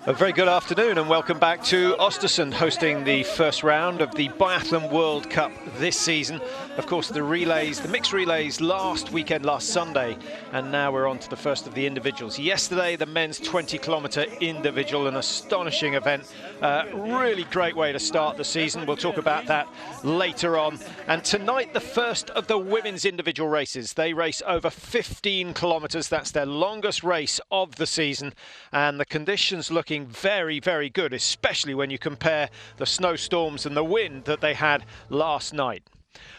A very good afternoon and welcome back to Östersund, hosting the first round of the Biathlon World Cup this season. Of course, the relays, the mixed relays last weekend, last Sunday, and now we're on to the first of the individuals. Yesterday, the men's 20-kilometre individual, an astonishing event. Really great way to start the season. We'll talk about that later on. And tonight, the first of the women's individual races. They race over 15 kilometres. That's their longest race of the season. And the conditions looking very, very good, especially when you compare the snowstorms and the wind that they had last night.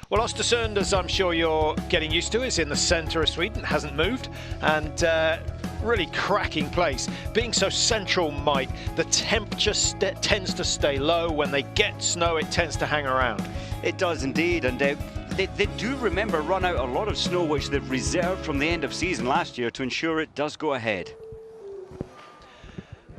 Well, Östersund, as I'm sure you're getting used to, is in the centre of Sweden, hasn't moved, and really cracking place. Being so central, Mike, the temperature tends to stay low. When they get snow, it tends to hang around. It does indeed, and they do remember run out a lot of snow which they've reserved from the end of season last year to ensure it does go ahead.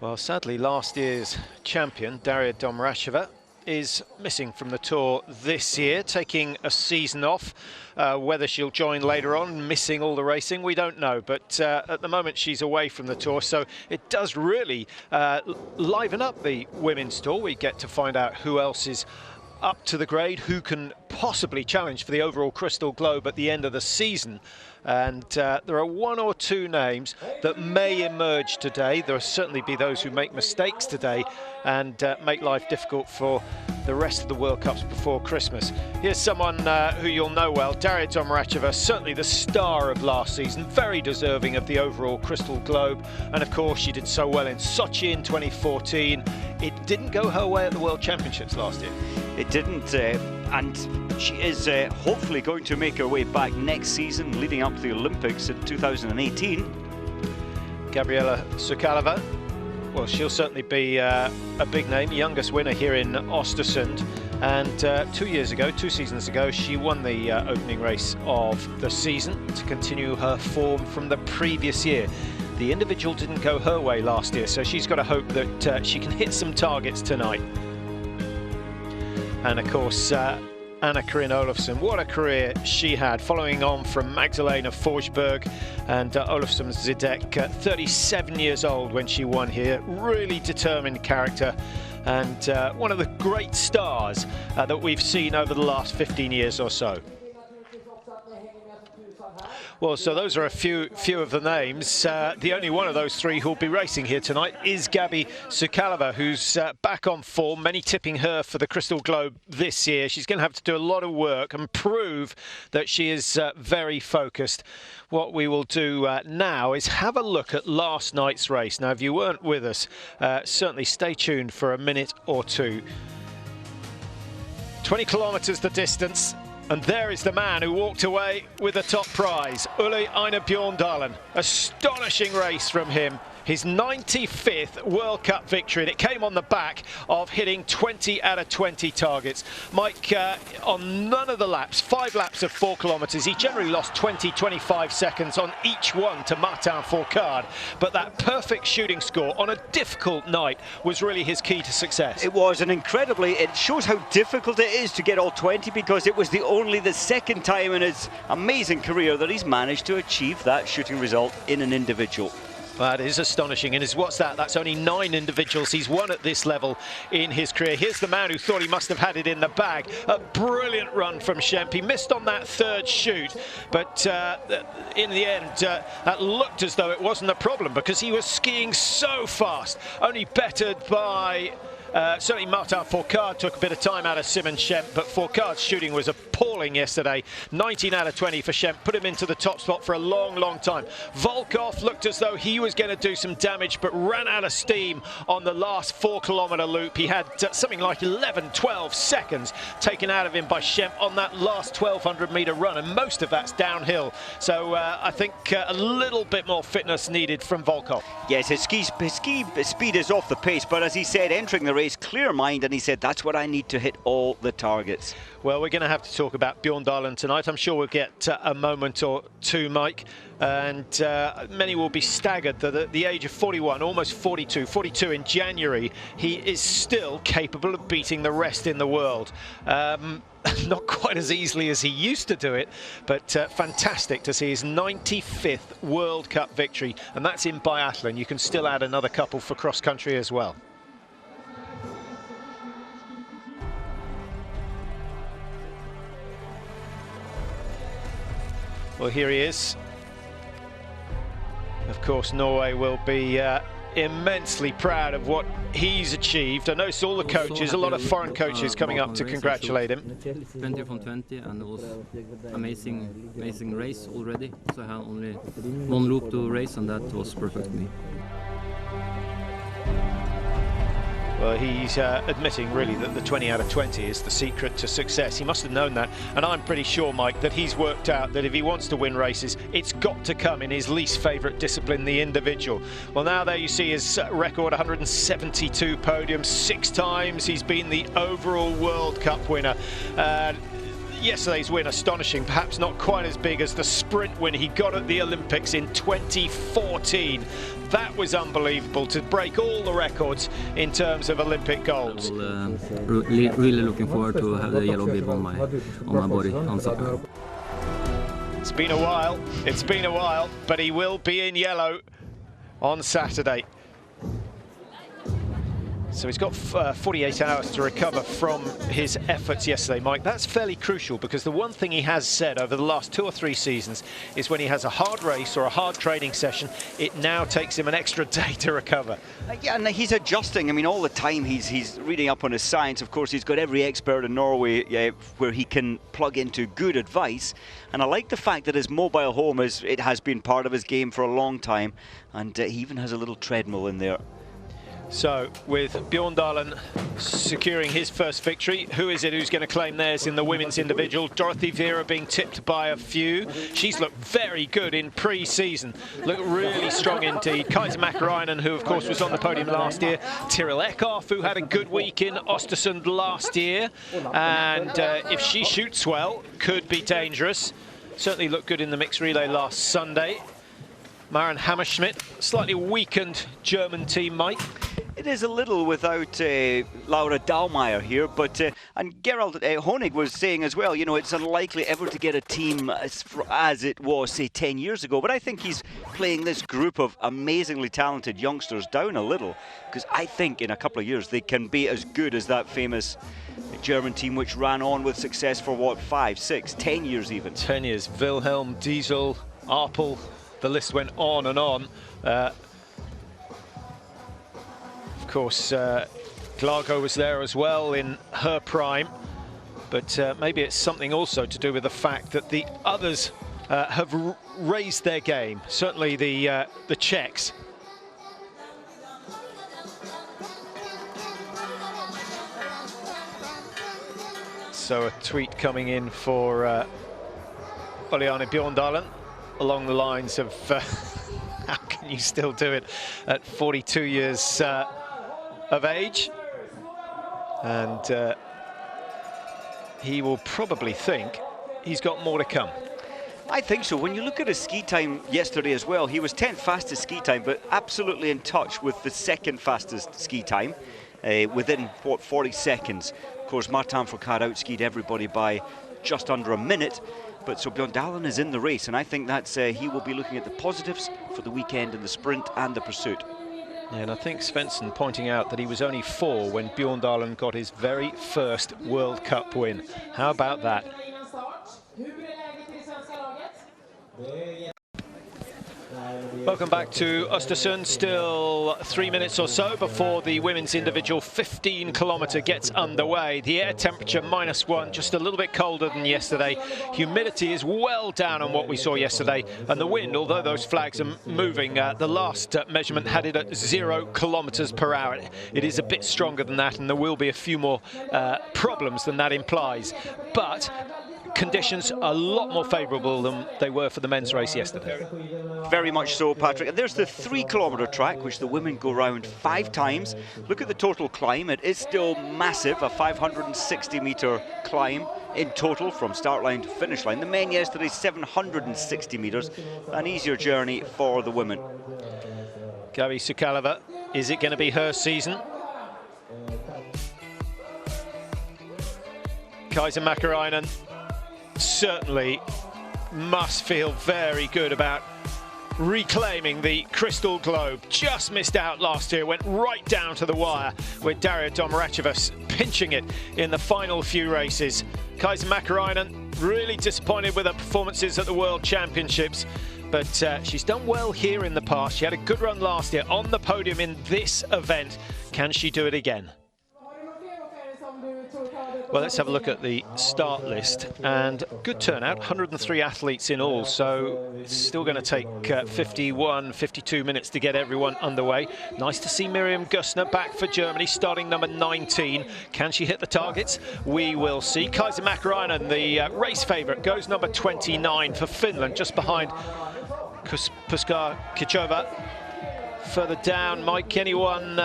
Well, sadly, last year's champion, Daria Domracheva, is missing from the Tour this year, taking a season off. Whether she'll join later on, missing all the racing, we don't know. But at the moment, she's away from the Tour, so it does really liven up the women's Tour. We get to find out who else is up to the grade, who can possibly challenge for the overall Crystal Globe at the end of the season. And there are one or two names that may emerge today. There will certainly be those who make mistakes today and make life difficult for the rest of the World Cups before Christmas. Here's someone who you'll know well, Daria Domracheva, certainly the star of last season, very deserving of the overall Crystal Globe. And of course, she did so well in Sochi in 2014. It didn't go her way at the World Championships last year. It didn't, and she is hopefully going to make her way back next season, leading up to the Olympics in 2018. Gabriela Sukalova, well, she'll certainly be a big name, youngest winner here in Östersund. And 2 seasons ago, she won the opening race of the season to continue her form from the previous year. The individual didn't go her way last year, so she's got to hope that she can hit some targets tonight. And of course, Anna-Karin Olofsson, what a career she had, following on from Magdalena Forsberg and Olofsson Zidek, 37 years old when she won here. Really determined character and one of the great stars that we've seen over the last 15 years or so. Well, so those are a few of the names. The only one of those three who'll be racing here tonight is Gabi Sukalova, who's back on form, many tipping her for the Crystal Globe this year. She's going to have to do a lot of work and prove that she is very focused. What we will do now is have a look at last night's race. Now, if you weren't with us, certainly stay tuned for a minute or two. 20 kilometres the distance. And there is the man who walked away with the top prize, Uli Einar Bjorndalen. Astonishing race from him. His 95th World Cup victory, and it came on the back of hitting 20 out of 20 targets. Mike, on none of the laps, 5 laps of 4 kilometres, he generally lost 20-25 seconds on each one to Martin Fourcade, but that perfect shooting score on a difficult night was really his key to success. It was, and incredibly, it shows how difficult it is to get all 20, because it was only the second time in his amazing career that he's managed to achieve that shooting result in an individual. That is astonishing, and what's that? That's only 9 individuals he's won at this level in his career. Here's the man who thought he must have had it in the bag. A brilliant run from Schemp. He missed on that third shoot, but in the end, that looked as though it wasn't a problem because he was skiing so fast, only bettered by... certainly Martin Fourcade took a bit of time out of Simon Schemp, but Fourcade's shooting was appalling yesterday. 19 out of 20 for Schemp, put him into the top spot for a long, long time. Volkov looked as though he was going to do some damage, but ran out of steam on the last 4-kilometre loop. He had something like 11-12 seconds taken out of him by Schemp on that last 1,200-metre run, and most of that's downhill. So I think a little bit more fitness needed from Volkov. Yes, his ski speed is off the pace, but as he said, entering the race, clear mind, and he said that's what I need to hit all the targets. Well, we're going to have to talk about Bjorndalen tonight. I'm sure we'll get a moment or two, Mike, and many will be staggered that at the age of 41, almost 42 in January, he is still capable of beating the rest in the world. not quite as easily as he used to do it, but fantastic to see his 95th World Cup victory, and that's in biathlon. You can still add another couple for cross-country as well. Well, here he is. Of course, Norway will be immensely proud of what he's achieved. I noticed all the coaches, a lot of foreign coaches coming up to congratulate him. 20 from 20, and it was amazing race already. So I had only one loop to race, and that was perfect for me. Well, he's admitting really that the 20 out of 20 is the secret to success. He must have known that, and I'm pretty sure, Mike, that he's worked out that if he wants to win races, it's got to come in his least favourite discipline, the individual. Well, now there you see his record, 172 podiums, 6 times he's been the overall World Cup winner. Yesterday's win astonishing, perhaps not quite as big as the sprint win he got at the Olympics in 2014. That was unbelievable, to break all the records in terms of Olympic golds. Really looking forward to have the yellow bib on my body on Saturday. It's been a while, but he will be in yellow on Saturday. So he's got 48 hours to recover from his efforts yesterday, Mike. That's fairly crucial, because the one thing he has said over the last 2 or 3 seasons is when he has a hard race or a hard training session, it now takes him an extra day to recover. Yeah, and he's adjusting. I mean, all the time he's reading up on his science. Of course, he's got every expert in Norway where he can plug into good advice. And I like the fact that his mobile home has been part of his game for a long time, and he even has a little treadmill in there. So, with Bjorndalen securing his first victory, who is it who's going to claim theirs in the women's individual? Dorothy Vera being tipped by a few. She's looked very good in pre-season. Looked really strong indeed. Kaiser Makarainen, who of course was on the podium last year. Tyrrell Eckhoff, who had a good week in Östersund last year. And if she shoots well, could be dangerous. Certainly looked good in the mixed relay last Sunday. Maren Hammerschmidt, slightly weakened German team, Mike. It is a little without Laura Dahlmeier here, but and Gerald Honig was saying as well, you know, it's unlikely ever to get a team as it was, say, 10 years ago. But I think he's playing this group of amazingly talented youngsters down a little, because I think in a couple of years they can be as good as that famous German team which ran on with success for, what, 5, 6, 10 years even. 10 years. Wilhelm, Diesel, Arpel, the list went on and on. Of course, Glago was there as well in her prime, but maybe it's something also to do with the fact that the others have raised their game. Certainly the Czechs. So a tweet coming in for Oliane Bjorndalen along the lines of how can you still do it at 42 years of age? And he will probably think he's got more to come. I think so. When you look at his ski time yesterday as well, he was 10th fastest ski time, but absolutely in touch with the 2nd fastest ski time within, what, 40 seconds. Of course, Martin Fourcade outskied everybody by just under a minute. But so Bjorndalen is in the race, and I think that's he will be looking at the positives for the weekend in the sprint and the pursuit. Yeah, and I think Svensson pointing out that he was only 4 when Bjorndalen got his very first World Cup win. How about that? Welcome back to Östersund. Still 3 minutes or so before the women's individual 15-kilometre gets underway. The air temperature -1, just a little bit colder than yesterday. Humidity is well down on what we saw yesterday. And the wind, although those flags are moving, the last measurement had it at 0 kilometres per hour. It is a bit stronger than that, and there will be a few more problems than that implies. But conditions a lot more favourable than they were for the men's race yesterday. Very much so, Patrick. And there's the 3-kilometre track, which the women go round 5 times. Look at the total climb. It is still massive, a 560-metre climb in total from start line to finish line. The men yesterday, 760 metres. An easier journey for the women. Gabi Sukalova, is it going to be her season? Kaisa Mäkäräinen certainly must feel very good about reclaiming the crystal globe. Just missed out last year, went right down to the wire with Daria Domaracheva pinching it in the final few races. Kaisa Mäkäräinen really disappointed with her performances at the World Championships, but she's done well here in the past. She had a good run last year on the podium in this event. Can she do it again? Well, let's have a look at the start list, and good turnout, 103 athletes in all, so it's still going to take 51, 52 minutes to get everyone underway. Nice to see Miriam Gustner back for Germany, starting number 19. Can she hit the targets? We will see. Kaisa Mäkäräinen, the race favourite, goes number 29 for Finland, just behind Puska Kichova. Further down, Mike, anyone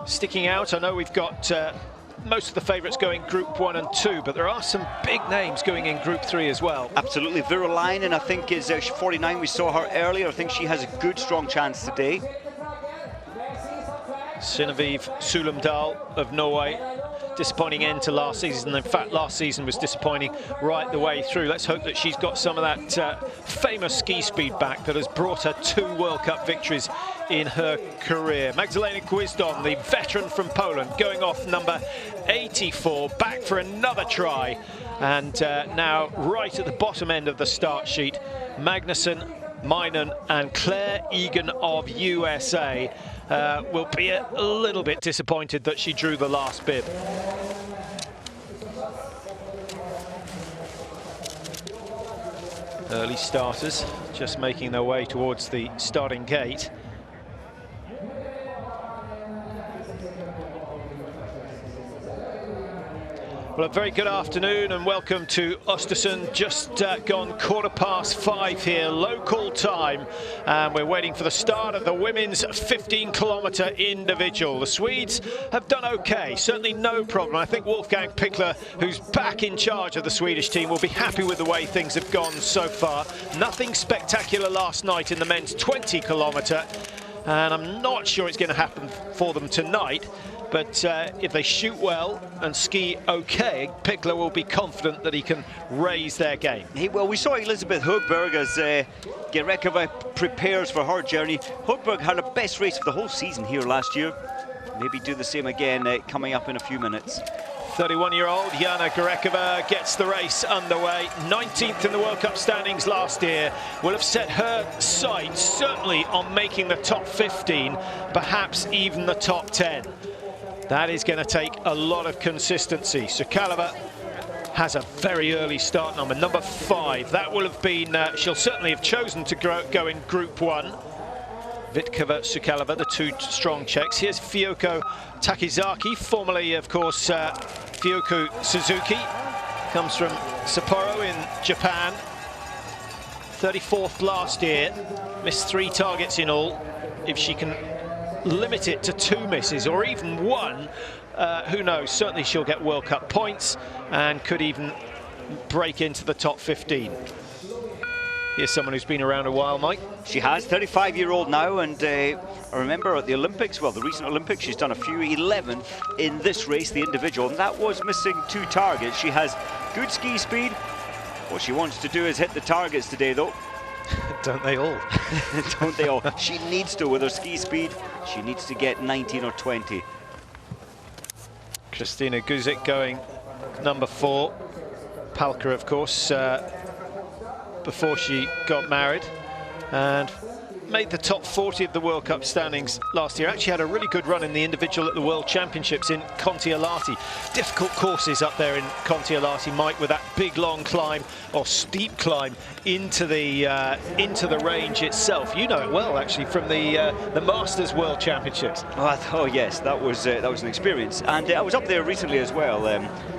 sticking out? I know we've got most of the favourites going Group 1 and 2, but there are some big names going in Group 3 as well. Absolutely. Virolainen, I think, is 49. We saw her earlier. I think she has a good, strong chance today. Synnøve Sulumdal of Norway. Disappointing end to last season. In fact, last season was disappointing right the way through. Let's hope that she's got some of that famous ski speed back that has brought her 2 World Cup victories in her career. Magdalena Gwizdon, the veteran from Poland, going off number 84, back for another try. And now right at the bottom end of the start sheet, Magnussen, Meinen and Claire Egan of USA will be a little bit disappointed that she drew the last bib. Early starters just making their way towards the starting gate. Well, a very good afternoon and welcome to Östersund. Just gone 5:15 here, local time, and we're waiting for the start of the women's 15-kilometre individual. The Swedes have done okay, certainly no problem. I think Wolfgang Pichler, who's back in charge of the Swedish team, will be happy with the way things have gone so far. Nothing spectacular last night in the men's 20-kilometre, and I'm not sure it's going to happen for them tonight. But if they shoot well and ski okay, Pichler will be confident that he can raise their game. Well, we saw Elisabeth Högberg as Gerekova prepares for her journey. Högberg had her best race of the whole season here last year. Maybe do the same again coming up in a few minutes. 31-year-old Jana Gerekova gets the race underway. 19th in the World Cup standings last year. Will have set her sights certainly on making the top 15, perhaps even the top 10. That is going to take a lot of consistency. Sukalova has a very early start number 5. That will have been, she'll certainly have chosen to go in Group 1. Vitkova, Sukalova, the 2 strong Czechs. Here's Fyoko Takizaki, formerly, of course, Fyoko Suzuki. Comes from Sapporo in Japan. 34th last year, missed 3 targets in all. If she can limit it to 2 misses or even 1, who knows, certainly she'll get World Cup points and could even break into the top 15. Here's someone who's been around a while, Mike. She has, 35-year-old now, and I remember at the Olympics, well, the recent Olympics, she's done a few 11th in this race, the individual, and that was missing 2 targets. She has good ski speed. What she wants to do is hit the targets today, though. Don't they all? Don't they all? She needs to, with her ski speed, she needs to get 19 or 20. Kristina Guzik going number 4. Palka, of course, before she got married, and made the top 40 of the World Cup standings last year. Actually had a really good run in the individual at the World Championships in Kontiolahti. Difficult courses up there in Kontiolahti, Mike, with that big long climb or steep climb into the range itself. You know it well, actually, from the Masters World Championships. Oh yes, that was an experience, and I was up there recently as well.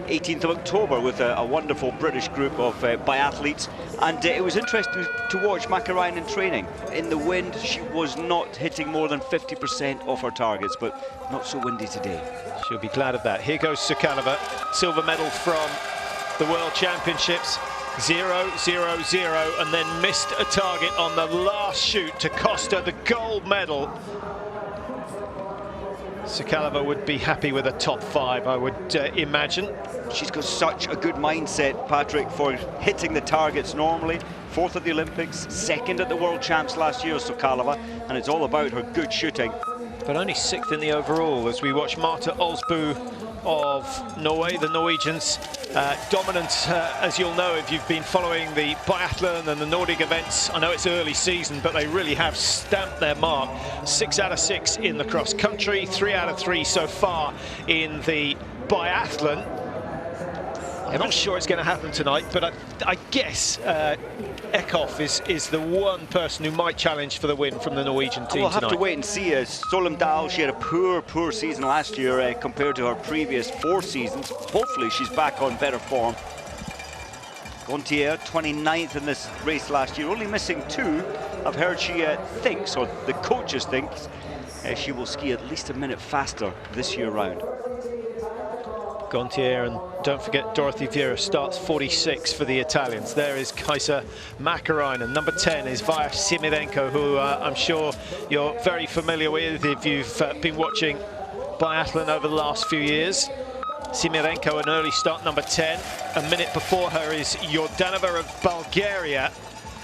18th of October with a wonderful British group of biathletes, and it was interesting to watch Mäkäräinen training. In the wind, she was not hitting more than 50% of her targets, but not so windy today. She'll be glad of that. Here goes Sukalova, silver medal from the World Championships. 0-0-0, and then missed a target on the last shoot to cost her the gold medal. Sukalova would be happy with a top 5, I would imagine. She's got such a good mindset, Patrick, for hitting the targets normally. 4th at the Olympics, 2nd at the World Champs last year, Sukalova, and it's all about her good shooting. But only 6th in the overall as we watch Marta Olsbu of Norway, the Norwegians. Dominant, as you'll know if you've been following the biathlon and the Nordic events. I know it's early season, but they really have stamped their mark. 6 out of 6 in the cross country, 3 out of 3 so far in the biathlon. I'm not sure it's going to happen tonight, but I guess Eckhoff is the one person who might challenge for the win from the Norwegian team We'll have tonight. to wait and see. Solheim Dahl, she had a poor season last year compared to her previous 4 seasons. Hopefully she's back on better form. Gontier, 29th in this race last year, only missing 2. I've heard she thinks, or the coaches think, she will ski at least a minute faster this year round. Gontier, and don't forget Dorothy Vieira starts 46 for the Italians. There is Kaisa Mäkäräinen. Number 10 is Vaja Simirenko, who I'm sure you're very familiar with if you've been watching biathlon over the last few years. Simirenko, an early start, number 10. A minute before her is Jordanova of Bulgaria,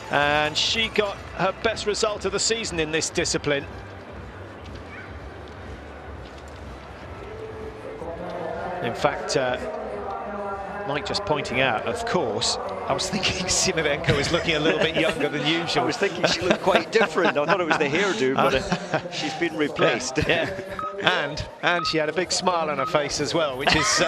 and she got her best result of the season in this discipline. In fact, Mike just pointing out, of course, I was thinking Simirenko is looking a little bit younger than usual. I was thinking she looked quite different. I thought it was the hairdo, but she's been replaced. Yeah. And she had a big smile on her face as well, which is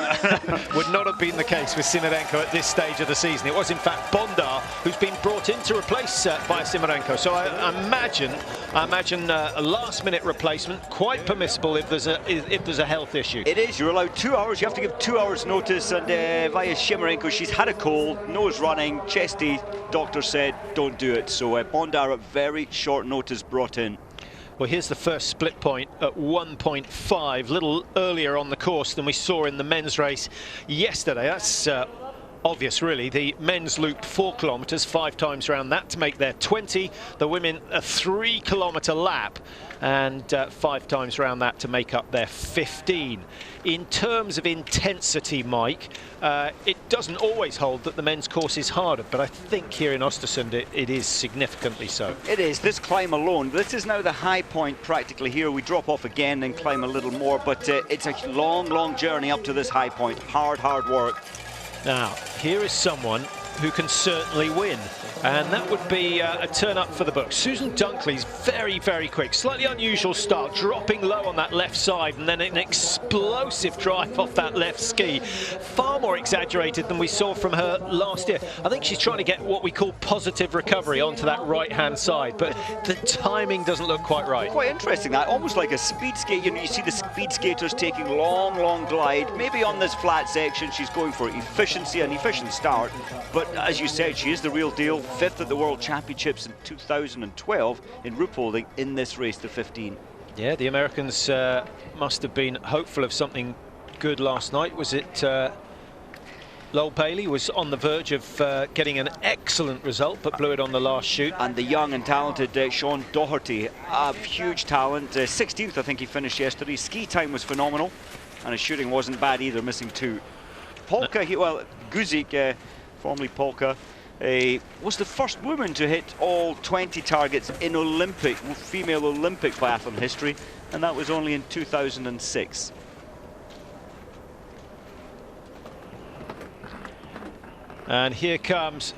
would not have been the case with Simirenko at this stage of the season. It was in fact Bondar who's been brought in to replace Vaja Simirenko. So I imagine a last-minute replacement, quite permissible if there's a health issue. It is. You're allowed 2 hours. You have to give 2 hours notice. And Vaja Simirenko, she's had a cold, nose running, chesty. Doctor said don't do it. So Bondar at very short notice brought in. Well, here's the first split point at 1.5, a little earlier on the course than we saw in the men's race yesterday. That's obvious, really. The men's looped 4 kilometres, 5 times around that to make their 20. The women a 3-kilometre lap and 5 times around that to make up their 15. In terms of intensity, Mike, it doesn't always hold that the men's course is harder, but I think here in Östersund it is significantly so. It is. This climb alone, this is now the high point practically here. We drop off again and climb a little more, but it's a long journey up to this high point. Hard work. Now, here is someone who can certainly win, and that would be a turn up for the books. Susan Dunkley's very quick, slightly unusual start, dropping low on that left side and then an explosive drive off that left ski, far more exaggerated than we saw from her last year. I think she's trying to get what we call positive recovery onto that right hand side, but the timing doesn't look quite right. Quite interesting, that almost like a speed skate. You know, you see the speed skaters taking long glide. Maybe on this flat section she's going for efficiency, an efficient start, but as you said, she is the real deal. 5th at the World Championships in 2012 in Ruhpolding in this race to 15. Yeah, the Americans must have been hopeful of something good last night. Was it Lowell Bailey was on the verge of getting an excellent result, but blew it on the last shoot. And the young and talented Sean Doherty, a huge talent. 16th, I think he finished yesterday. Ski time was phenomenal, and his shooting wasn't bad either, missing 2. Polka, well, Guzik, formerly Polka, was the first woman to hit all 20 targets in female Olympic biathlon history, and that was only in 2006. And here comes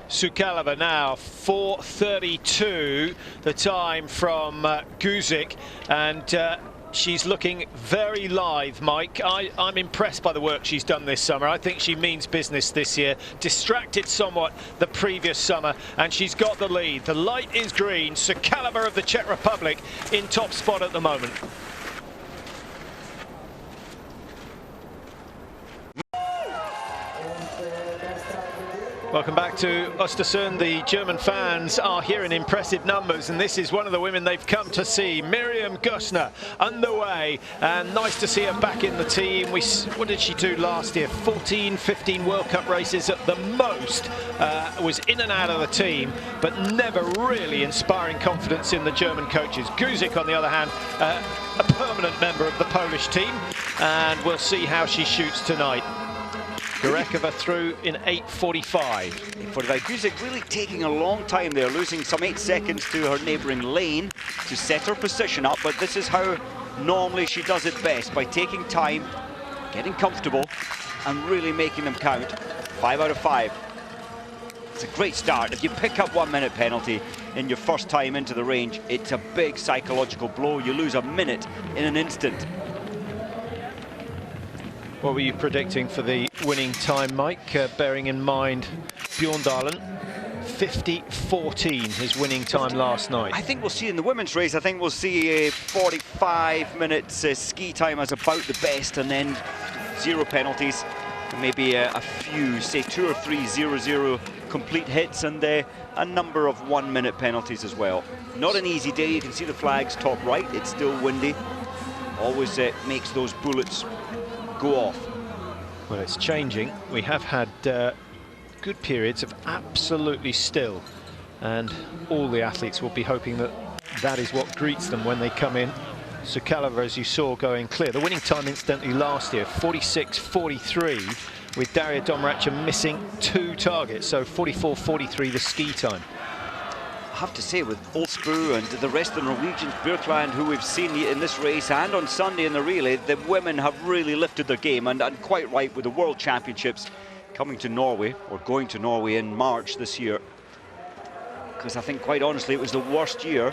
Sukalova now, 4:32, the time from Guzik, and she's looking very lithe, Mike. I'm impressed by the work she's done this summer. I think she means business this year. Distracted somewhat the previous summer, and she's got the lead. The light is green. Sukalova of the Czech Republic in top spot at the moment. Welcome back to Östersund. The German fans are here in impressive numbers, and this is one of the women they've come to see. Miriam Gössner underway, and nice to see her back in the team. What did she do last year? 14, 15 World Cup races at the most. Was in and out of the team, but never really inspiring confidence in the German coaches. Guzik, on the other hand, a permanent member of the Polish team, and we'll see how she shoots tonight. Gorekova through in 8:45. 8:45. Guzik really taking a long time there, losing some 8 seconds to her neighbouring lane to set her position up, but this is how normally she does it best, by taking time, getting comfortable, and really making them count. 5 out of 5. It's a great start. If you pick up 1 minute penalty in your first time into the range, it's a big psychological blow. You lose a minute in an instant. What were you predicting for the winning time, Mike? Bearing in mind Bjorndalen, 50:14 his winning time last night. I think we'll see in the women's race, I think we'll see a 45 minutes ski time as about the best, and then 0 penalties. Maybe a few, say 2 or 3 0-0 complete hits, and a number of 1 minute penalties as well. Not an easy day. You can see the flags top right. It's still windy. Always makes those bullets go off. Well, it's changing. We have had good periods of absolutely still, and all the athletes will be hoping that that is what greets them when they come in. Sukalova, as you saw, going clear. The winning time, incidentally, last year, 46:43, with Daria Domracha missing 2 targets, so 44:43 the ski time. I have to say, with Olsbu and the rest of the Norwegians, Björkland, who we've seen in this race and on Sunday in the relay, the women have really lifted their game, and quite right, with the World Championships coming to Norway, or going to Norway in March this year. Because I think, quite honestly, it was the worst year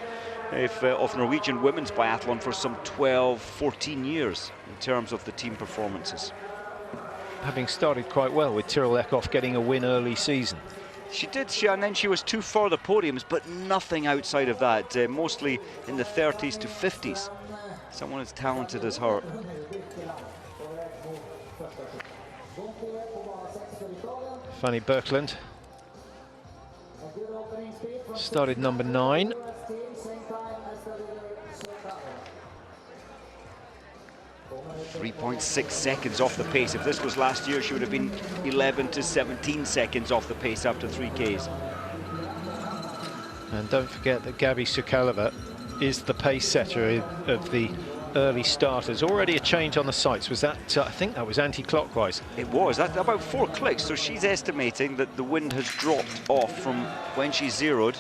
of Norwegian women's biathlon for some 12, 14 years in terms of the team performances. Having started quite well with Tyrrell Eckhoff getting a win early season. She did, and then she was 2 further podiums, but nothing outside of that, mostly in the 30s to 50s. Someone as talented as her. Fanny Björklund started number 9. 3.6 seconds off the pace. If this was last year, she would have been 11 to 17 seconds off the pace after 3Ks. And don't forget that Gabi Sukalova is the pace setter of the early starters. Already a change on the sights. Was that, I think that was anti-clockwise. It was. That's about 4 clicks. So she's estimating that the wind has dropped off from when she zeroed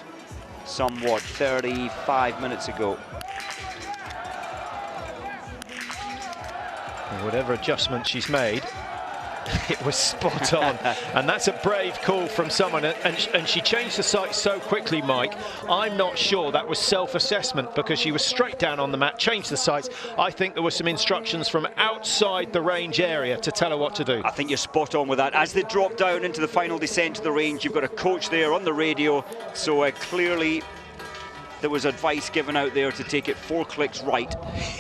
somewhat 35 minutes ago. Whatever adjustment she's made, it was spot on. And that's a brave call from someone, and she changed the sights so quickly, Mike. I'm not sure that was self-assessment, because she was straight down on the mat, changed the sights. I think there were some instructions from outside the range area to tell her what to do. I think you're spot on with that. As they drop down into the final descent to the range, you've got a coach there on the radio, so clearly there was advice given out there to take it 4 clicks right.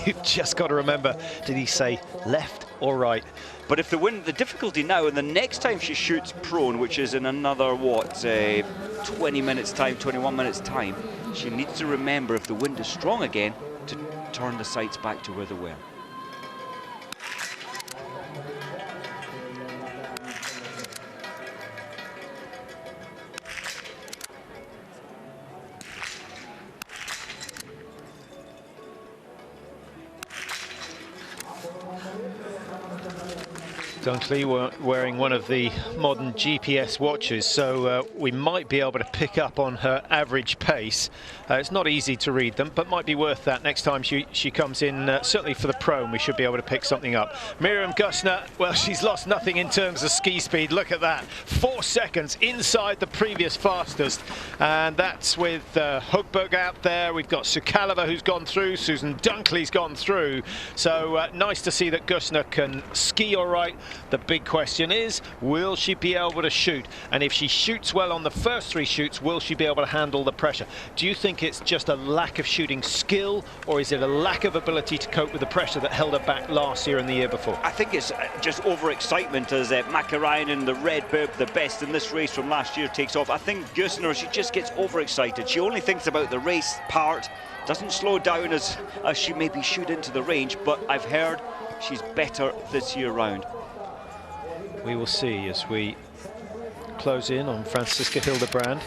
You've just got to remember, did he say left or right? But if the wind, the difficulty now, and the next time she shoots prone, which is in another, 20 minutes time, 21 minutes time, she needs to remember, if the wind is strong again, to turn the sights back to where they were. Dunkley wearing one of the modern GPS watches, so we might be able to pick up on her average pace. It's not easy to read them, but might be worth that next time she comes in. Certainly for the prone, we should be able to pick something up. Miriam Gössner, well, she's lost nothing in terms of ski speed. Look at that, 4 seconds inside the previous fastest, and that's with Hogberg out there. We've got Sukalova, who's gone through. Susan Dunkley's gone through. So nice to see that Gössner can ski all right, The big question is, will she be able to shoot? And if she shoots well on the first 3 shoots, will she be able to handle the pressure? Do you think it's just a lack of shooting skill, or is it a lack of ability to cope with the pressure that held her back last year and the year before? I think it's just overexcitement as Mäkinen, the red bib, the best in this race from last year, takes off. I think Gusner, she just gets overexcited. She only thinks about the race part, doesn't slow down as she maybe should into the range, but I've heard she's better this year round. We will see as we close in on Franziska Hildebrand.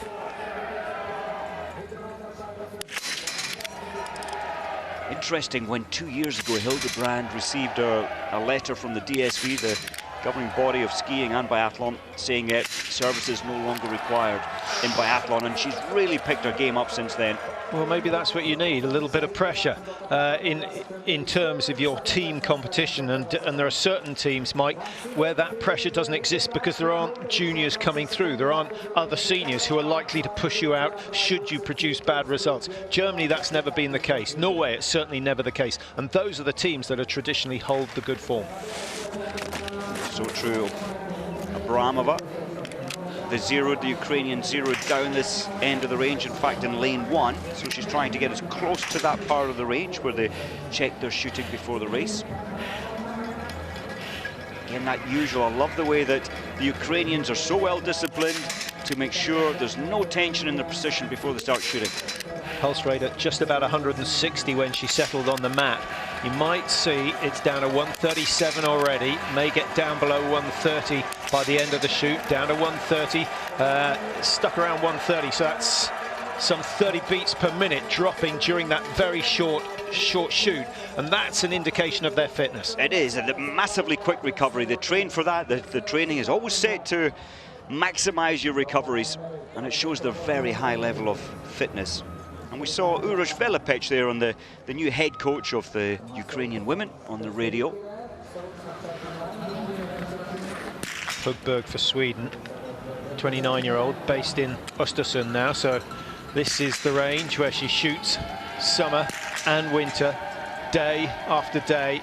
Interesting, when 2 years ago Hildebrand received a letter from the DSV, the governing body of skiing and biathlon, saying that services no longer required in biathlon, and she's really picked her game up since then. Well, maybe that's what you need, a little bit of pressure in terms of your team competition, and there are certain teams, Mike, where that pressure doesn't exist because there aren't juniors coming through, there aren't other seniors who are likely to push you out should you produce bad results. Germany, that's never been the case. Norway, it's certainly never the case, and those are the teams that are traditionally hold the good form. So true. Abramova, the Ukrainian zeroed down this end of the range, in fact in lane 1, so she's trying to get as close to that part of the range where they check their shooting before the race. Again, that usual, I love the way that the Ukrainians are so well disciplined to make sure there's no tension in their position before they start shooting. Pulse rate at just about 160 when she settled on the mat. You might see it's down to 137 already, may get down below 130 by the end of the shoot, down to 130, stuck around 130, so that's some 30 beats per minute dropping during that very short shoot, and that's an indication of their fitness. It is, and a massively quick recovery. They train for that. The training is always set to maximize your recoveries, and it shows their very high level of fitness. And we saw Uroš Velepech there on the new head coach of the Ukrainian women on the radio. Hugberg for Sweden, 29-year-old, based in Östersund now, so this is the range where she shoots summer and winter, day after day.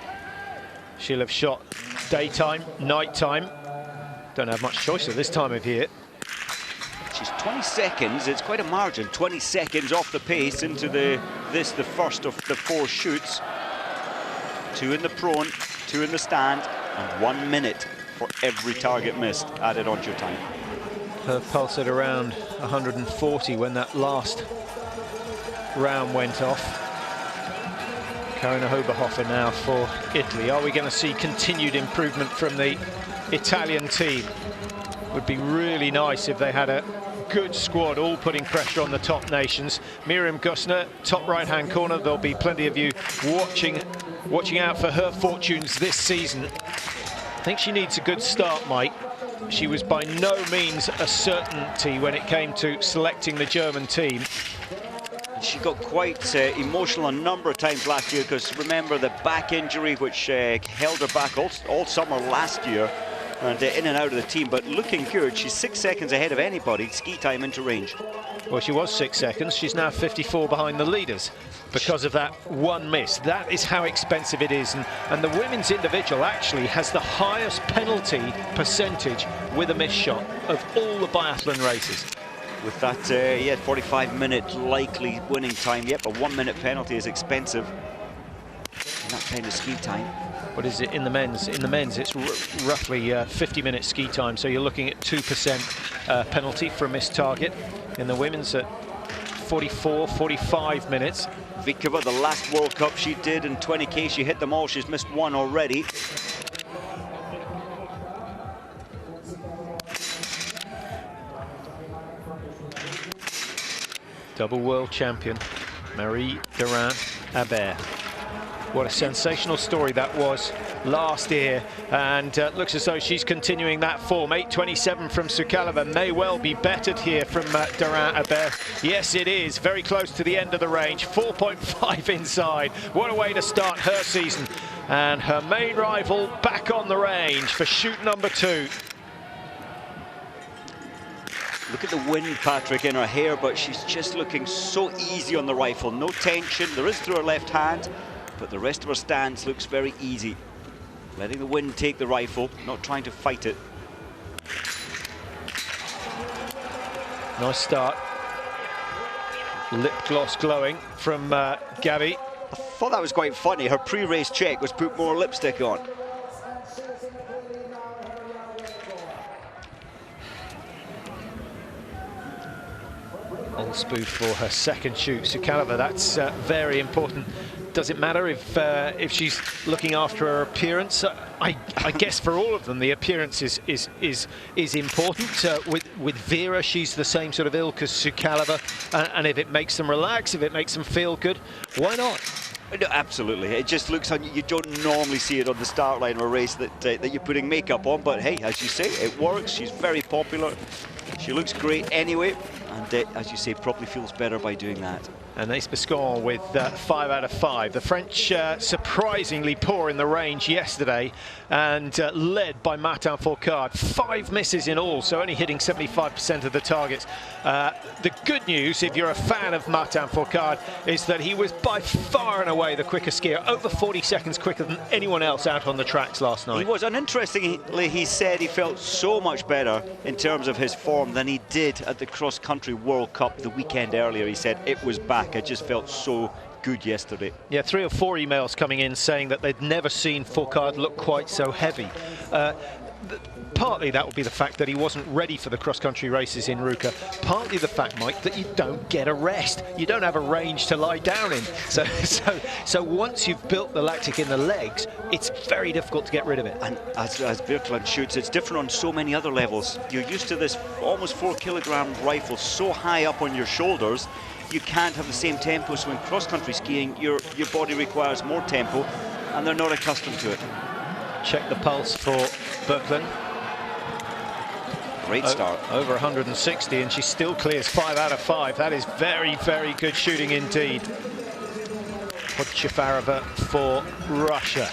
She'll have shot daytime, nighttime. Don't have much choice at this time of year. She's 20 seconds, it's quite a margin, 20 seconds off the pace into the first of the 4 shoots. 2 in the prone, 2 in the stand, and 1 minute for every target missed added onto your time. Her pulse at around 140 when that last round went off. Karina Oberhofer now for Italy. Are we going to see continued improvement from the Italian team? Would be really nice if they had a good squad, all putting pressure on the top nations. Miriam Gusner, top right-hand corner. There'll be plenty of you watching out for her fortunes this season. I think she needs a good start, Mike. She was by no means a certainty when it came to selecting the German team. She got quite emotional a number of times last year, because remember the back injury which held her back all summer last year, and in and out of the team, but looking good. She's 6 seconds ahead of anybody, ski time into range. Well, she was 6 seconds. She's now 54 behind the leaders because of that one miss. That is how expensive it is, and the women's individual actually has the highest penalty percentage with a miss shot of all the biathlon races. With that, 45-minute likely winning time. Yep, a 1 minute penalty is expensive in that kind of ski time. What is it in the men's? In the men's, it's roughly 50-minute ski time, so you're looking at 2% penalty for a missed target. In the women's, at 44, 45 minutes. Vikova, the last World Cup she did in 20K, she hit them all. She's missed 1 already. Double world champion, Marie Durand-Abert. What a sensational story that was last year, and looks as though she's continuing that form. 8:27 from Sukalova may well be bettered here from Durand-Abert. Yes, it is. Very close to the end of the range. 4.5 inside. What a way to start her season. And her main rival back on the range for shoot number 2. Look at the wind, Patrick, in her hair, but she's just looking so easy on the rifle. No tension. There is through her left hand, but the rest of her stance looks very easy. letting the wind take the rifle, not trying to fight it. Nice start. Lip gloss glowing from Gabby. I thought that was quite funny. Her pre-race check was put more lipstick on. On spoof for her second shoot. Sukalova, that's very important. Does it matter if she's looking after her appearance? I guess for all of them, the appearance is important. With Vera, she's the same sort of ilk as Sukalova, and if it makes them relax, if it makes them feel good, why not? No, absolutely. It just looks like you don't normally see it on the start line of a race that you're putting makeup on, but hey, as you say, it works. She's very popular. She looks great anyway, and as you say, probably feels better by doing that. And Ace Biscon with 5 out of 5. The French surprisingly poor in the range yesterday, and led by Martin Fourcade. 5 misses in all, so only hitting 75% of the targets. The good news, if you're a fan of Martin Fourcade, is that he was by far and away the quickest skier, over 40 seconds quicker than anyone else out on the tracks last night. He was, and interestingly, he said he felt so much better in terms of his form than he did at the Cross Country World Cup the weekend earlier. He said it was back. I just felt so good yesterday. Yeah, 3 or 4 emails coming in saying that they'd never seen Fourcade look quite so heavy. Partly that would be the fact that he wasn't ready for the cross-country races in Ruka. Partly the fact, Mike, that you don't get a rest. You don't have a range to lie down in. So once you've built the lactic in the legs, it's very difficult to get rid of it. And as БИАТЛОN shoots, it's different on so many other levels. You're used to this almost 4-kilogram rifle so high up on your shoulders, you can't have the same tempo. So in cross-country skiing, your body requires more tempo, and they're not accustomed to it. Check the pulse for БИАТЛОN. Great start. Over 160, and she still clears 5 out of 5. That is very, very good shooting indeed. Podchafarova for Russia.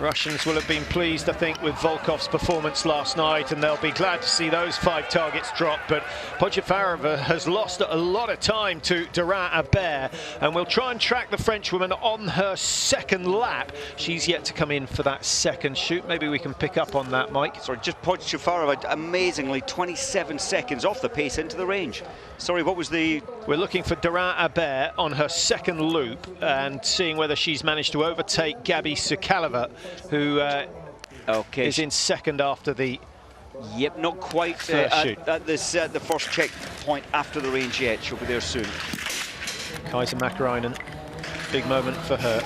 Russians will have been pleased, I think, with Volkov's performance last night, and they'll be glad to see those 5 targets drop. But Podchafarova has lost a lot of time to Durand-Abert, and we'll try and track the Frenchwoman on her second lap. She's yet to come in for that second shoot. Maybe we can pick up on that, Mike. Sorry, just Podchafarova, amazingly 27 seconds off the pace into the range. Sorry, what was the... We're looking for Durand-Abert on her second loop and seeing whether she's managed to overtake Gabi Sukalova, who is in second after the... Yep, not quite at this, the first checkpoint after the range yet. She'll be there soon. Kaisa Mäkäräinen, big moment for her.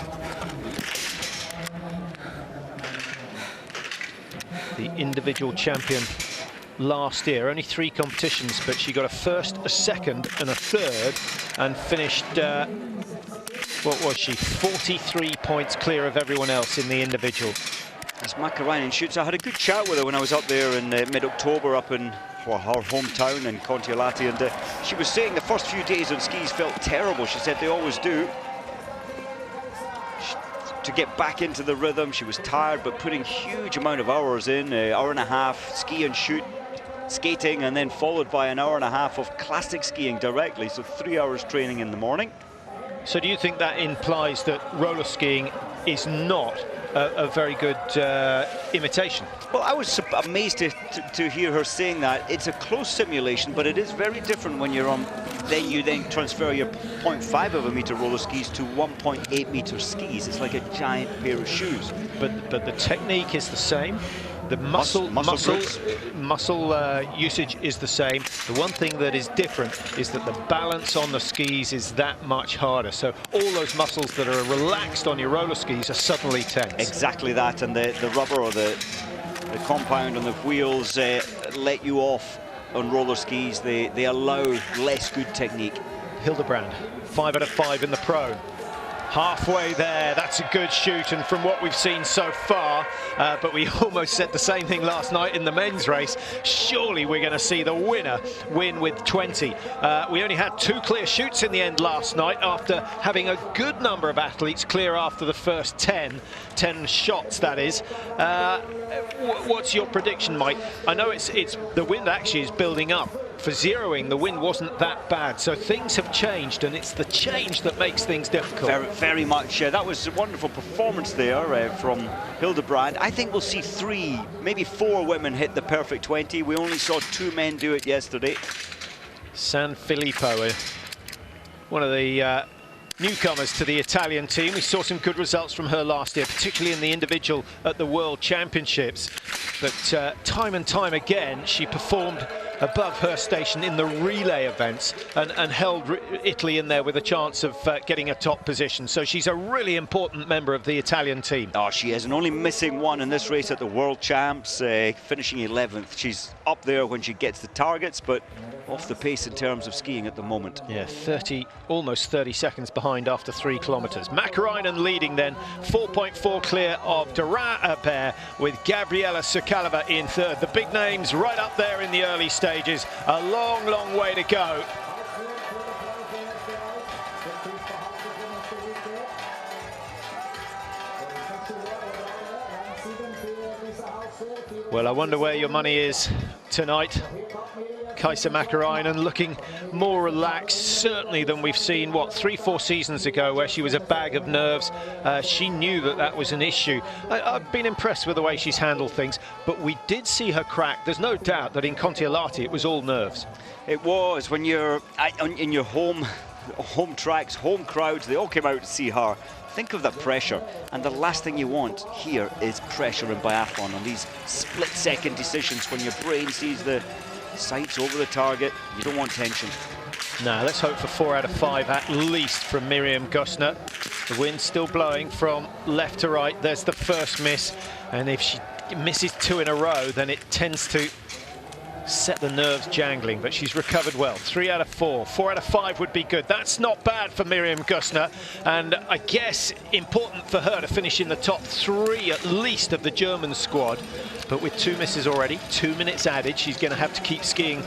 The individual champion last year, only 3 competitions, but she got a first, a second and a third, and finished, what was she, 43 points clear of everyone else in the individual. As Mäkäräinen shoots, I had a good chat with her when I was up there in mid-October up in her hometown in Kontiolahti, and she was saying the first few days on skis felt terrible. She said they always do. To get back into the rhythm, she was tired, but putting huge amount of hours in, hour and a half ski and shoot, skating, and then followed by an hour and a half of classic skiing directly, so 3 hours training in the morning. So do you think that implies that roller skiing is not a very good imitation? Well, I was amazed to hear her saying that. It's a close simulation, but it is very different when you're on. Then you transfer your 0.5 of a meter roller skis to 1.8 meter skis. It's like a giant pair of shoes. But the technique is the same. The muscle usage is the same. The one thing that is different is that the balance on the skis is that much harder. So all those muscles that are relaxed on your roller skis are suddenly tense. Exactly that, and the rubber or the compound on the wheels let you off on roller skis. They allow less good technique. Hildebrand, 5 out of 5 in the pro. Halfway there, that's a good shoot, and from what we've seen so far, but we almost said the same thing last night in the men's race, surely we're going to see the winner win with 20. We only had 2 clear shoots in the end last night after having a good number of athletes clear after the first 10 shots, that is. What's your prediction, Mike? I know it's the wind actually is building up for zeroing, the wind wasn't that bad. So things have changed, and it's the change that makes things difficult. Very, very much. That was a wonderful performance there from Hildebrand. I think we'll see 3, maybe 4 women hit the perfect 20. We only saw 2 men do it yesterday. San Filippo, one of the newcomers to the Italian team. We saw some good results from her last year, particularly in the individual at the World Championships. But time and time again, she performed above her station in the relay events and held Italy in there with a chance of getting a top position. So she's a really important member of the Italian team. Oh, she is, and only missing one in this race at the World Champs, finishing 11th. She's up there when she gets the targets, but off the pace in terms of skiing at the moment. Yeah, almost 30 seconds behind after 3 kilometres. Mäkinen leading then, 4.4 clear of Durand-Abert, with Gabriela Sukalova in third. The big names right up there in the early stages. A long, long way to go. Well, I wonder where your money is tonight. Kaisa Mäkinen looking more relaxed, certainly, than we've seen, what, 3-4 seasons ago, where she was a bag of nerves. She knew that that was an issue. I've been impressed with the way she's handled things, but we did see her crack. There's no doubt that in Kontiolahti it was all nerves. It was. When you're in your home tracks, home crowds, they all came out to see her. Think of the pressure, and the last thing you want here is pressure in biathlon on these split-second decisions when your brain sees the sights over the target. You don't want tension. Now let's hope for 4 out of 5 at least from Miriam Gusner. The wind's still blowing from left to right. There's the first miss, and if she misses 2 in a row, then it tends to set the nerves jangling, but she's recovered well. 3 out of 4. 4 out of 5 would be good. That's not bad for Miriam Gusner, and I guess important for her to finish in the top 3 at least of the German squad. But with 2 misses already, 2 minutes added, she's going to have to keep skiing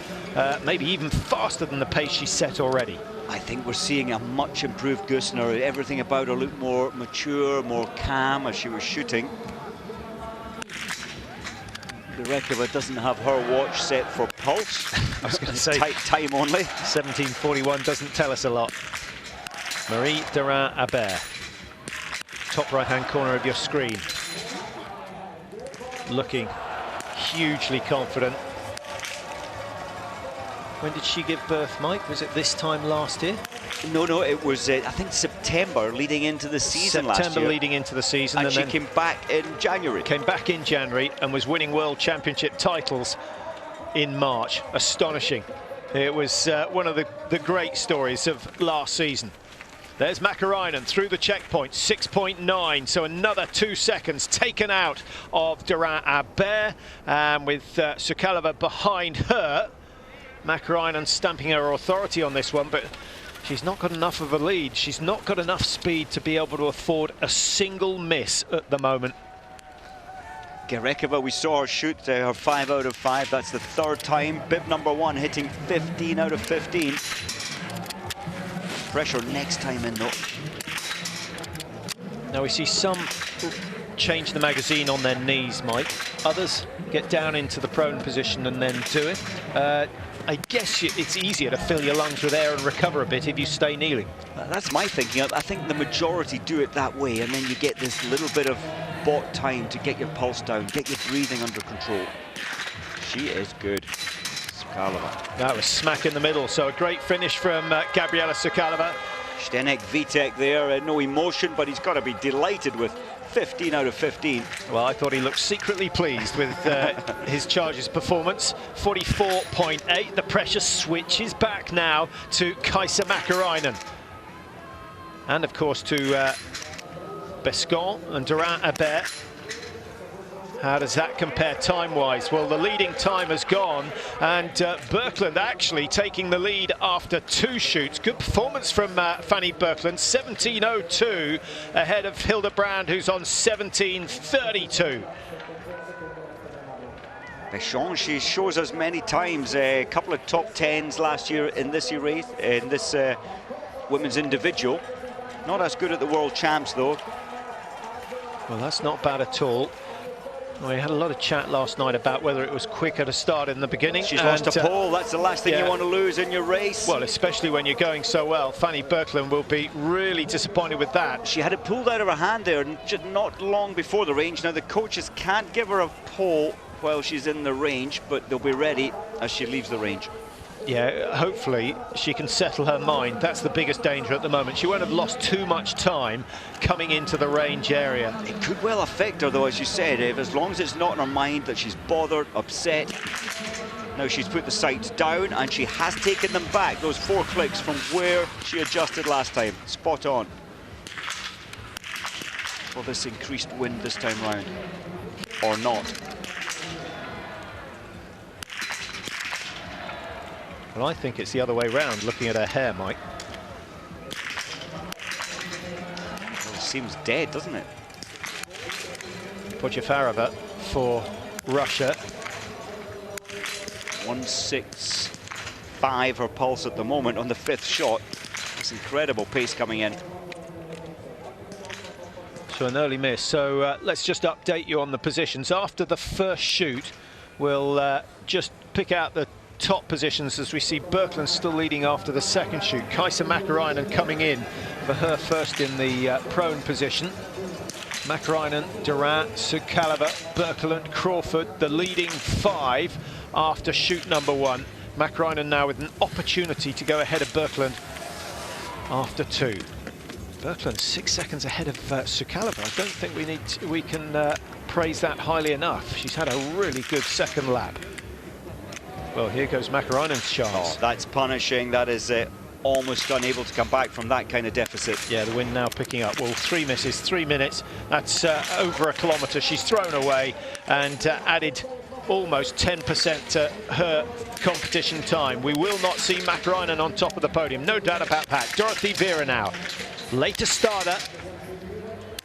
maybe even faster than the pace she's set already. I think we're seeing a much improved Gusner. Everything about her looked more mature, more calm as she was shooting. Rekova doesn't have her watch set for pulse. I was going to say time only. 17:41 doesn't tell us a lot. Marie Durand-Abert, top right-hand corner of your screen, looking hugely confident. When did she give birth, Mike? Was it this time last year? No, it was, I think, September leading into the season last year. September leading into the season. And she came back in January. Came back in January and was winning World Championship titles in March. Astonishing. It was one of the great stories of last season. There's Mäkinen through the checkpoint, 6.9, so another 2 seconds taken out of Durand-Abert, and with Sukalova behind her. Mäkinen stamping her authority on this one, but she's not got enough of a lead. She's not got enough speed to be able to afford a single miss at the moment. Gerekova, we saw her shoot her 5 out of 5. That's the 3rd time. Bib number 1 hitting 15 out of 15. Pressure next time in, though. Now we see some change the magazine on their knees, Mike. Others get down into the prone position and then do it. I guess it's easier to fill your lungs with air and recover a bit if you stay kneeling. That's my thinking. I think the majority do it that way, and then you get this little bit of bought time to get your pulse down, get your breathing under control. She is good. Sukalova. That was smack in the middle, so a great finish from Gabriela Sukalova. Zdeněk Vítek there, no emotion, but he's got to be delighted with 15 out of 15. Well, I thought he looked secretly pleased with his charges performance. 44.8. The pressure switches back now to Kaisa Mäkinen. And, of course, to Bescon and Durand-Abert. How does that compare time-wise? Well, the leading time has gone, and Birkeland actually taking the lead after 2 shoots. Good performance from Fanny Birkeland, 17.02 ahead of Hildebrand, who's on 17.32. Bescon, she shows us many times a couple of top 10s last year in this race, in this women's individual. Not as good at the World Champs, though. Well, that's not bad at all. We had a lot of chat last night about whether it was quicker to start in the beginning. She's lost a pole. That's the last thing you want to lose in your race. Well, especially when you're going so well. Fanny Birkeland will be really disappointed with that. She had it pulled out of her hand there just not long before the range. Now, the coaches can't give her a pole while she's in the range, but they'll be ready as she leaves the range. Yeah, hopefully she can settle her mind. That's the biggest danger at the moment. She won't have lost too much time coming into the range area. It could well affect her, though, as you said, as long as it's not in her mind that she's bothered, upset. Now she's put the sights down and she has taken them back, those 4 clicks from where she adjusted last time. Spot on. For this increased wind this time round. Or not. Well, I think it's the other way round, looking at her hair, Mike. Well, it seems dead, doesn't it? Podjefarova for Russia. 165 her pulse at the moment on the 5th shot. It's incredible pace coming in. So an early miss. So let's just update you on the positions. After the first shoot, we'll just pick out the top positions as we see Birkeland still leading after the second shoot. Kaisa Mäkäräinen coming in for her first in the prone position. Mäkäräinen, Durant, Sukalova, Birkeland, Crawford, the leading 5 after shoot number 1. Mäkäräinen now with an opportunity to go ahead of Birkeland after 2. Birkeland 6 seconds ahead of Sukalova. I don't think we can praise that highly enough. She's had a really good second lap. Well, here goes Mäkäräinen's chance. Oh, that's punishing. That is almost unable to come back from that kind of deficit. Yeah, the wind now picking up. Well, 3 misses, 3 minutes. That's over a kilometre. She's thrown away and added almost 10% to her competition time. We will not see Mäkäräinen on top of the podium. No doubt about that. Dorothy Vera now. Later starter.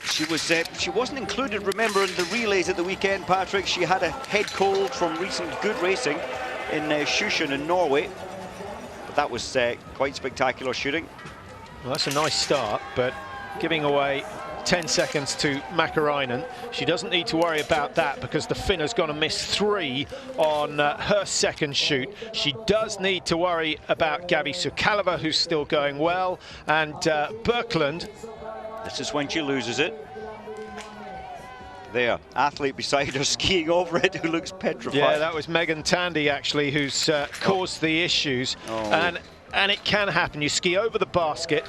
She wasn't included, remember, in the relays at the weekend, Patrick. She had a head cold from recent good racing in Sjusjøen in Norway. But that was quite spectacular shooting. Well, that's a nice start, but giving away 10 seconds to Mäkäräinen. She doesn't need to worry about that because the Finner's going to miss 3 on her second shoot. She does need to worry about Gabi Sukalova, who's still going well, and Birkeland. This is when she loses it. There, athlete beside her skiing over it who looks petrified. Yeah, that was Megan Tandy actually who's caused the issues. And it can happen. You ski over the basket.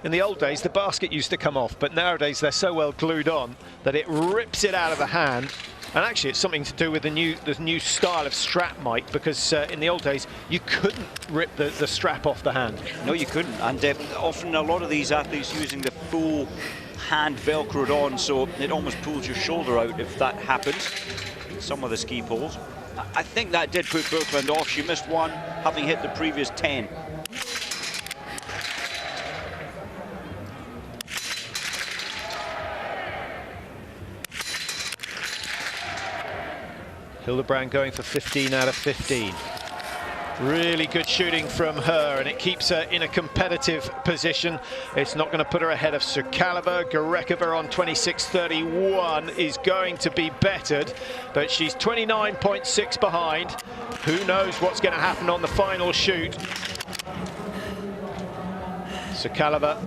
In the old days, the basket used to come off, but nowadays they're so well glued on that it rips it out of the hand. And actually, it's something to do with the new style of strap, Mike, because in the old days, you couldn't rip the strap off the hand. No, you couldn't. And often a lot of these athletes using the full hand velcroed on, so it almost pulls your shoulder out if that happens. Some of the ski poles. I think that did put Birkeland off. She missed 1, having hit the previous 10. Hildebrand going for 15 out of 15. Really good shooting from her, and it keeps her in a competitive position. It's not going to put her ahead of Sukalova. Garekova on 26.31 is going to be bettered, but she's 29.6 behind. Who knows what's going to happen on the final shoot? Sukalova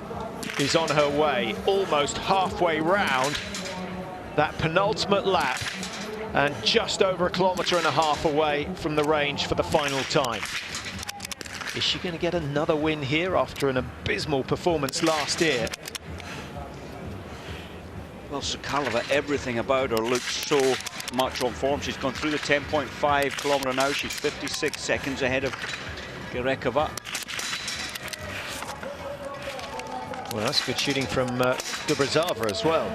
is on her way, almost halfway round that penultimate lap, and just over 1.5 kilometers away from the range for the final time. Is she going to get another win here after an abysmal performance last year? Well, Sukalova, everything about her looks so much on form. She's gone through the 10.5 kilometre now. She's 56 seconds ahead of Garekova. Well, that's good shooting from Dubrazava as well.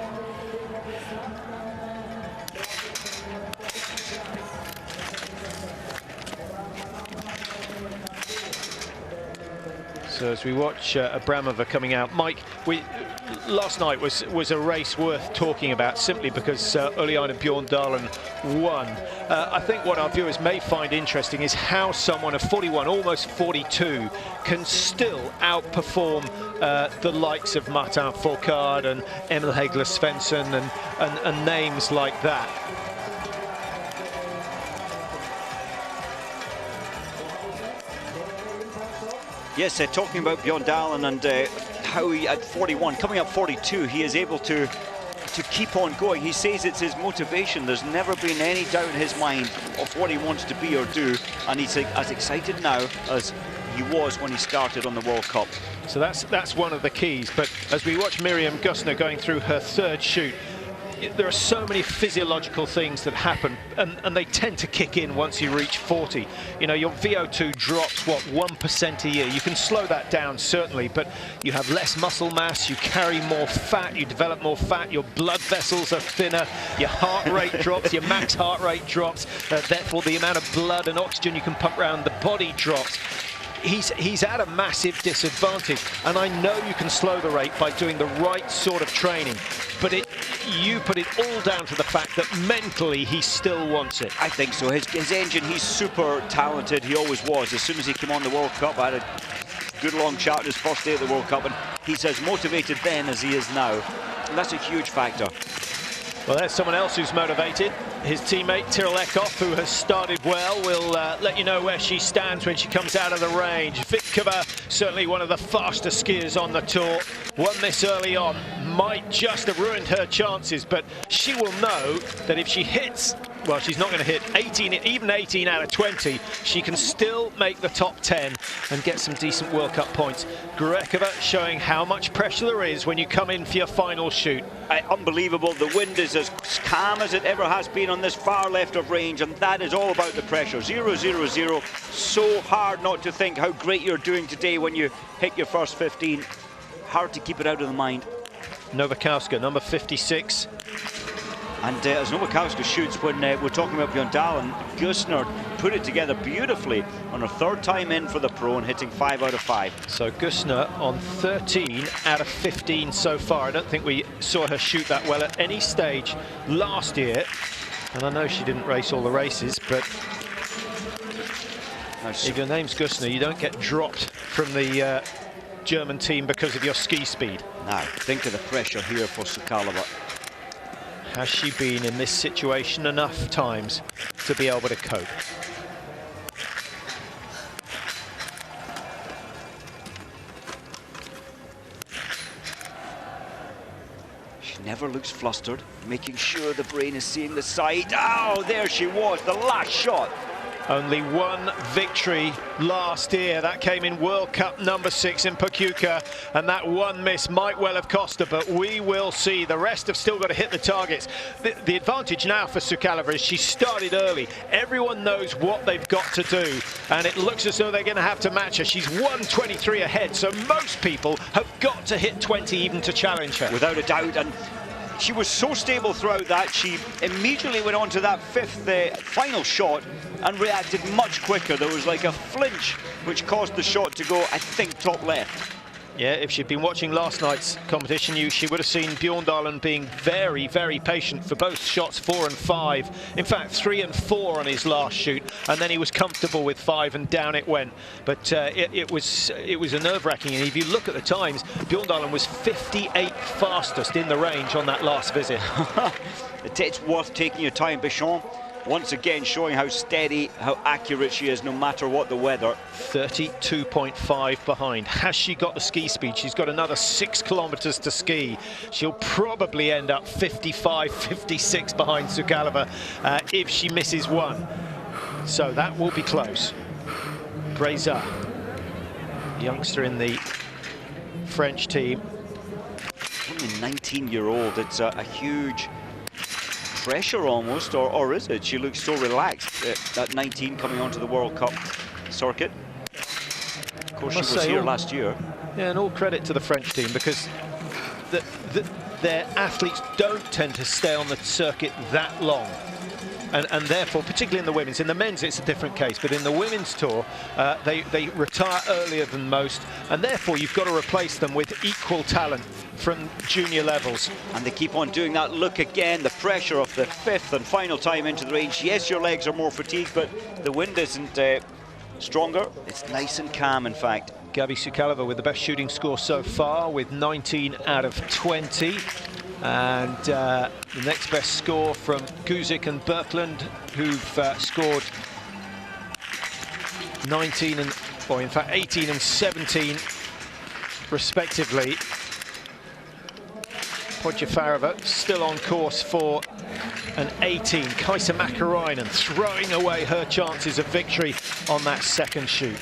So as we watch Abramova coming out, Mike, last night was a race worth talking about simply because Uliana Bjorndalen won. I think what our viewers may find interesting is how someone of 41, almost 42, can still outperform the likes of Martin Fourcade and Emil Hegler Svensson and names like that. Yes, talking about Bjørndalen and how he, at 41, coming up 42, he is able to keep on going. He says it's his motivation. There's never been any doubt in his mind of what he wants to be or do, and he's as excited now as he was when he started on the World Cup. So that's one of the keys. But as we watch Miriam Gusner going through her third shoot, there are so many physiological things that happen, and they tend to kick in once you reach 40. You know, your VO2 drops, what, 1% a year. You can slow that down, certainly, but you have less muscle mass, you carry more fat, you develop more fat, your blood vessels are thinner, your heart rate drops, your max heart rate drops, therefore the amount of blood and oxygen you can pump around the body drops. He's at a massive disadvantage, and I know you can slow the rate by doing the right sort of training, but you put it all down to the fact that mentally he still wants it. I think so. His engine, he's super talented. He always was. As soon as he came on the World Cup, I had a good long chat on his first day at the World Cup, and he's as motivated then as he is now, and that's a huge factor. Well, there's someone else who's motivated. His teammate, Tyrrell Eckhoff, who has started well. We'll let you know where she stands when she comes out of the range. Vitkova, certainly one of the faster skiers on the tour. Won this early on, might just have ruined her chances, but she will know that if she hits, well, she's not going to hit 18, even 18 out of 20, she can still make the top 10 and get some decent World Cup points. Grekova showing how much pressure there is when you come in for your final shoot. Unbelievable. The wind is as calm as it ever has been on this far left of range, and that is all about the pressure. 0-0-0. So hard not to think how great you're doing today when you hit your first 15. Hard to keep it out of the mind. Nowakowska, number 56. And as Nowakowska shoots, when we're talking about Bjørndalen, Gusner put it together beautifully on her third time in for the pro and hitting 5 out of 5. So Gusner on 13 out of 15 so far. I don't think we saw her shoot that well at any stage last year. And I know she didn't race all the races, but if your name's Gusner, you don't get dropped from the German team because of your ski speed. Now, think of the pressure here for Sukalova. Has she been in this situation enough times to be able to cope? She never looks flustered, making sure the brain is seeing the side. Oh, there she was, the last shot. Only one victory last year. That came in World Cup number 6 in Pokljuka, and that one miss might well have cost her, but we will see. The rest have still got to hit the targets. The advantage now for Sukalova is she started early. Everyone knows what they've got to do, and it looks as though they're going to have to match her. She's 1:23 ahead, so most people have got to hit 20 even to challenge her. Without a doubt, and she was so stable throughout that, she immediately went on to that fifth final shot and reacted much quicker. There was like a flinch which caused the shot to go, I think, top left. Yeah, if she'd been watching last night's competition, she would have seen Bjørndalen being very, very patient for both shots 4 and 5. In fact, 3 and 4 on his last shoot, and then he was comfortable with 5 and down it went. But it was a nerve-wracking, and if you look at the times, Bjørndalen was 58 fastest in the range on that last visit. It's worth taking your time, Bichon. Once again showing how steady, how accurate she is no matter what the weather. 32.5 behind. Has she got the ski speed? She's got another 6 kilometers to ski. She'll probably end up 55, 56 behind Sukalova if she misses one. So that will be close. Breza, youngster in the French team. Only 19-year-old. It's a huge pressure almost, or is it? She looks so relaxed at 19 coming onto the World Cup circuit. Of course, she was here last year. Yeah, and all credit to the French team, because their athletes don't tend to stay on the circuit that long. And therefore, particularly in the women's, in the men's it's a different case, but in the women's tour, they retire earlier than most, and therefore you've got to replace them with equal talent from junior levels. And they keep on doing that. Look again, the pressure of the fifth and final time into the range. Yes, your legs are more fatigued, but the wind isn't stronger. It's nice and calm, in fact. Gabi Sukalova with the best shooting score so far, with 19 out of 20. And the next best score from Guzik and Birkeland, who've scored 19 and or in fact 18 and 17 respectively. Podjefarova still on course for an 18. Kaisa Mäkäräinen throwing away her chances of victory on that second shoot.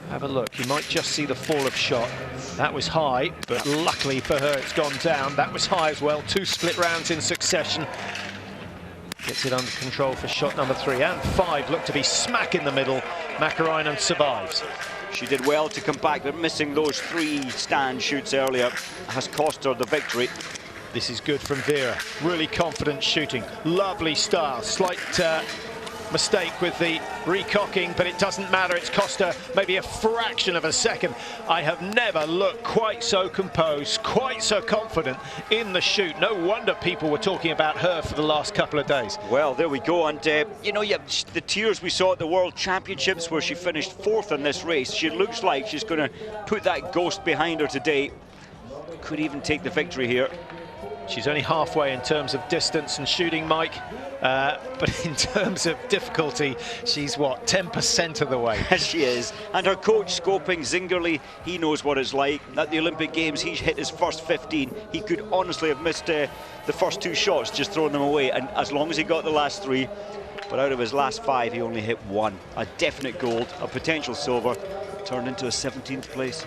Have a look, you might just see the fall of shot. That was high, but luckily for her it's gone down. That was high as well, 2 split rounds in succession. Gets it under control for shot number 3 and 5. Look to be smack in the middle. Mäkäräinen survives. She did well to come back, but missing those 3 stand shoots earlier has cost her the victory. This is good from Vera. Really confident shooting. Lovely style. Slight mistake with the recocking, but it doesn't matter. It's cost her maybe a fraction of a second. I have never looked quite so composed, quite so confident in the shoot. No wonder people were talking about her for the last couple of days. Well, there we go. And, you know, the tears we saw at the World Championships where she finished 4th in this race. She looks like she's going to put that ghost behind her today. Could even take the victory here. She's only halfway in terms of distance and shooting, Mike. But in terms of difficulty, she's what, 10% of the way? She is. And her coach, Scoping Zingerle, he knows what it's like. At the Olympic Games, he hit his first 15. He could honestly have missed the first 2 shots, just thrown them away. And as long as he got the last 3, but out of his last 5, he only hit 1. A definite gold, a potential silver, turned into a 17th place.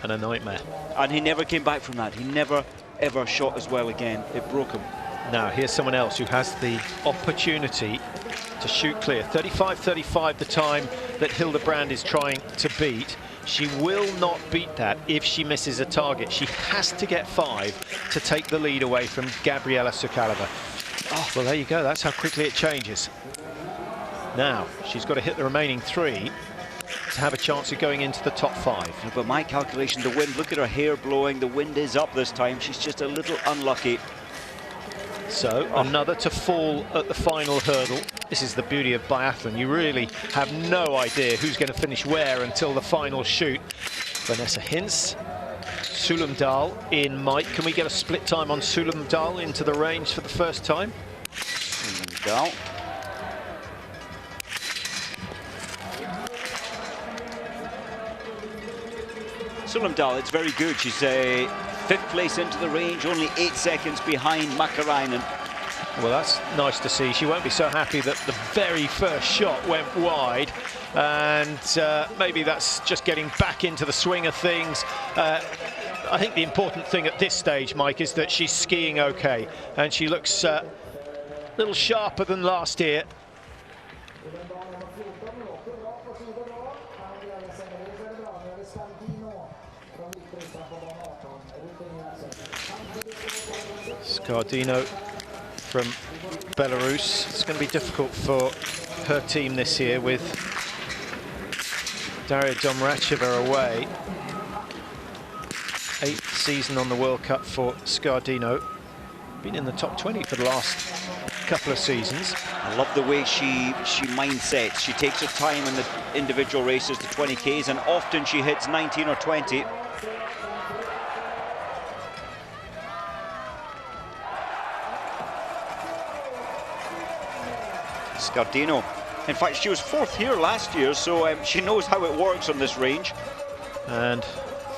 And a nightmare. And he never came back from that. He never, ever shot as well again. It broke him. Now, here's someone else who has the opportunity to shoot clear. 35-35 the time that Hildebrand is trying to beat. She will not beat that if she misses a target. She has to get 5 to take the lead away from Gabriela Sukalova. Oh, well, there you go. That's how quickly it changes. Now, she's got to hit the remaining 3 to have a chance of going into the top 5. But my calculation, the wind, look at her hair blowing. The wind is up this time. She's just a little unlucky. So another to fall at the final hurdle. This is the beauty of biathlon. You really have no idea who's going to finish where until the final shoot. Vanessa Hintz, Sulumdal in Mike. Can we get a split time on Sulumdal into the range for the first time? Sulumdal. Sulumdal, it's very good. She's 5th place into the range, only 8 seconds behind Mäkäräinen. Well, that's nice to see. She won't be so happy that the very first shot went wide, and maybe that's just getting back into the swing of things. I think the important thing at this stage, Mike, is that she's skiing okay, and she looks a little sharper than last year. Skardino from Belarus. It's going to be difficult for her team this year with Daria Domracheva away. 8th season on the World Cup for Skardino. Been in the top 20 for the last couple of seasons. I love the way she mindsets. She takes her time in the individual races, the 20Ks, and often she hits 19 or 20. Skardino. In fact, she was 4th here last year, so she knows how it works on this range. And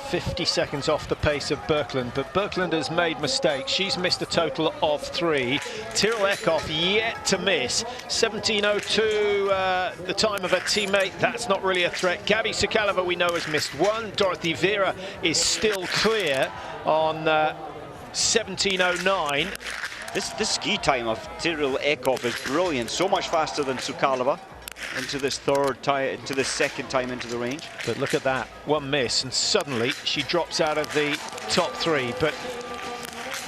50 seconds off the pace of Birkeland, but Birkeland has made mistakes. She's missed a total of 3. Tyrrell Eckhoff yet to miss. 17:02, the time of her teammate. That's not really a threat. Gabi Sukalova, we know, has missed 1. Dorothy Vera is still clear on 17:09. This ski time of Tyrrell Eckhoff is brilliant. So much faster than Sukalova into this second time into the range. But look at that, 1 miss, and suddenly she drops out of the top 3. But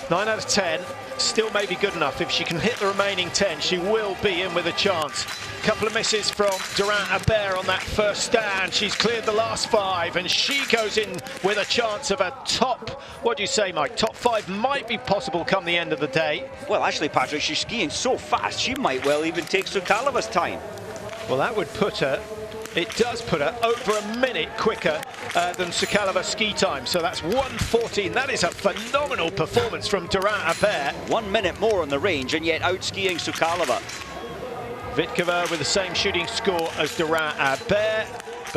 9 out of 10 still may be good enough. If she can hit the remaining 10, she will be in with a chance. Couple of misses from Durant-Abert on that first stand. She's cleared the last 5, and she goes in with a chance of a top, what do you say, Mike? Top 5 might be possible come the end of the day. Well, actually, Patrick, she's skiing so fast, she might well even take Sukalova's time. Well, that would put her, it does put her over a minute quicker than Sukalova's ski time. So that's 1:14. That is a phenomenal performance from Durant-Abert. 1 minute more on the range, and yet out-skiing Sukalova. Vitkova with the same shooting score as Durant-Abert,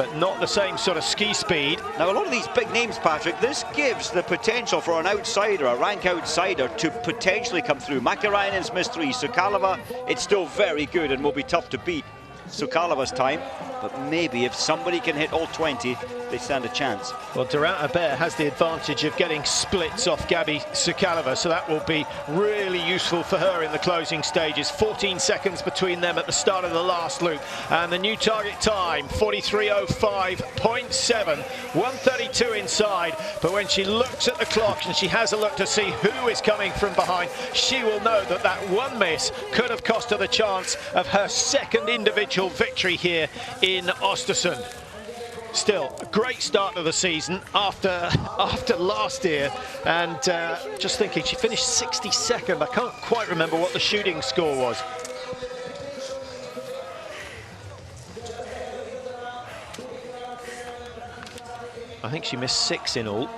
but not the same sort of ski speed. Now, a lot of these big names, Patrick, this gives the potential for an outsider, a rank outsider, to potentially come through. Mäkäräinen's missed 3. Sukalova, it's still very good and will be tough to beat Sukalova's time, but maybe if somebody can hit all 20, they stand a chance. Well, Durant-Hebert has the advantage of getting splits off Gabi Sukalova, so that will be really useful for her in the closing stages. 14 seconds between them at the start of the last loop, and the new target time, 43:05.7, 1:32 inside. But when she looks at the clock and she has a look to see who is coming from behind, she will know that that one miss could have cost her the chance of her second individual victory here in Östersund. Still, a great start of the season after last year, and just thinking, she finished 62nd. I can't quite remember what the shooting score was. I think she missed 6 in all.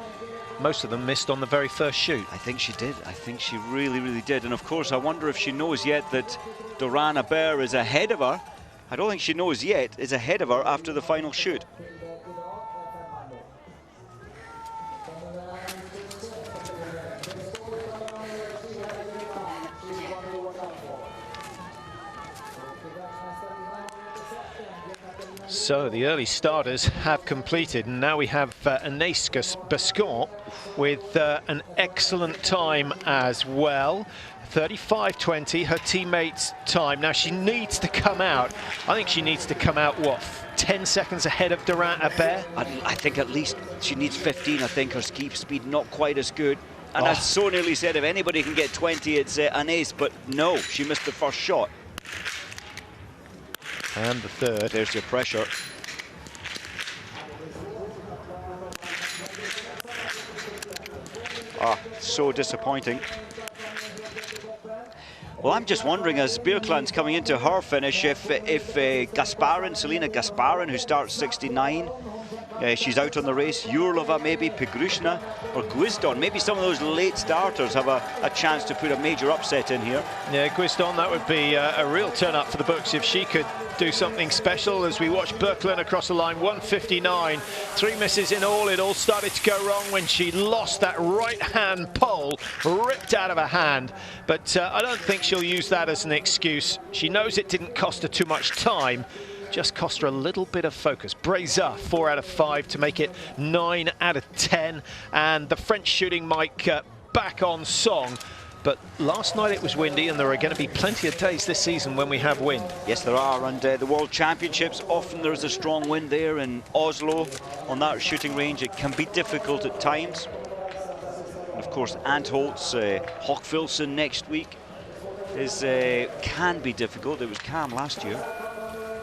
Most of them missed on the very first shoot. I think she did. I think she really, really did. And of course, I wonder if she knows yet that Durant-Hebert is ahead of her. I don't think she knows yet is ahead of her after the final shoot. So the early starters have completed, and now we have Agnieszka Bescon with an excellent time as well. 35:20, her teammate's time. Now she needs to come out. I think she needs to come out, what, 10 seconds ahead of Durant-Hebert? I think at least she needs 15. I think her ski speed not quite as good. And I so nearly said if anybody can get 20, it's an ace, but no, she missed the first shot. And the third. There's your pressure. So disappointing. Well, I'm just wondering, as Björkland's coming into her finish, if Gasparin, Selena Gasparin, who starts 69, she's out on the race. Yurlova, maybe, Pegrushna, or Guisdon. Maybe some of those late starters have a chance to put a major upset in here. Yeah, Guisdon, that would be a real turn-up for the books if she could do something special. As we watch Björklund across the line, 1:59, 3 misses in all. It all started to go wrong when she lost that right-hand pole, ripped out of her hand. But I don't think she'll use that as an excuse. She knows it didn't cost her too much time, just cost her a little bit of focus. Breza, 4 out of 5 to make it 9 out of 10. And the French shooting mic back on song. But last night it was windy, and there are going to be plenty of days this season when we have wind. Yes, there are, and the World Championships, often there's a strong wind there in Oslo on that shooting range. It can be difficult at times. And of course, Antholz, Hochfilzen next week can be difficult. It was calm last year.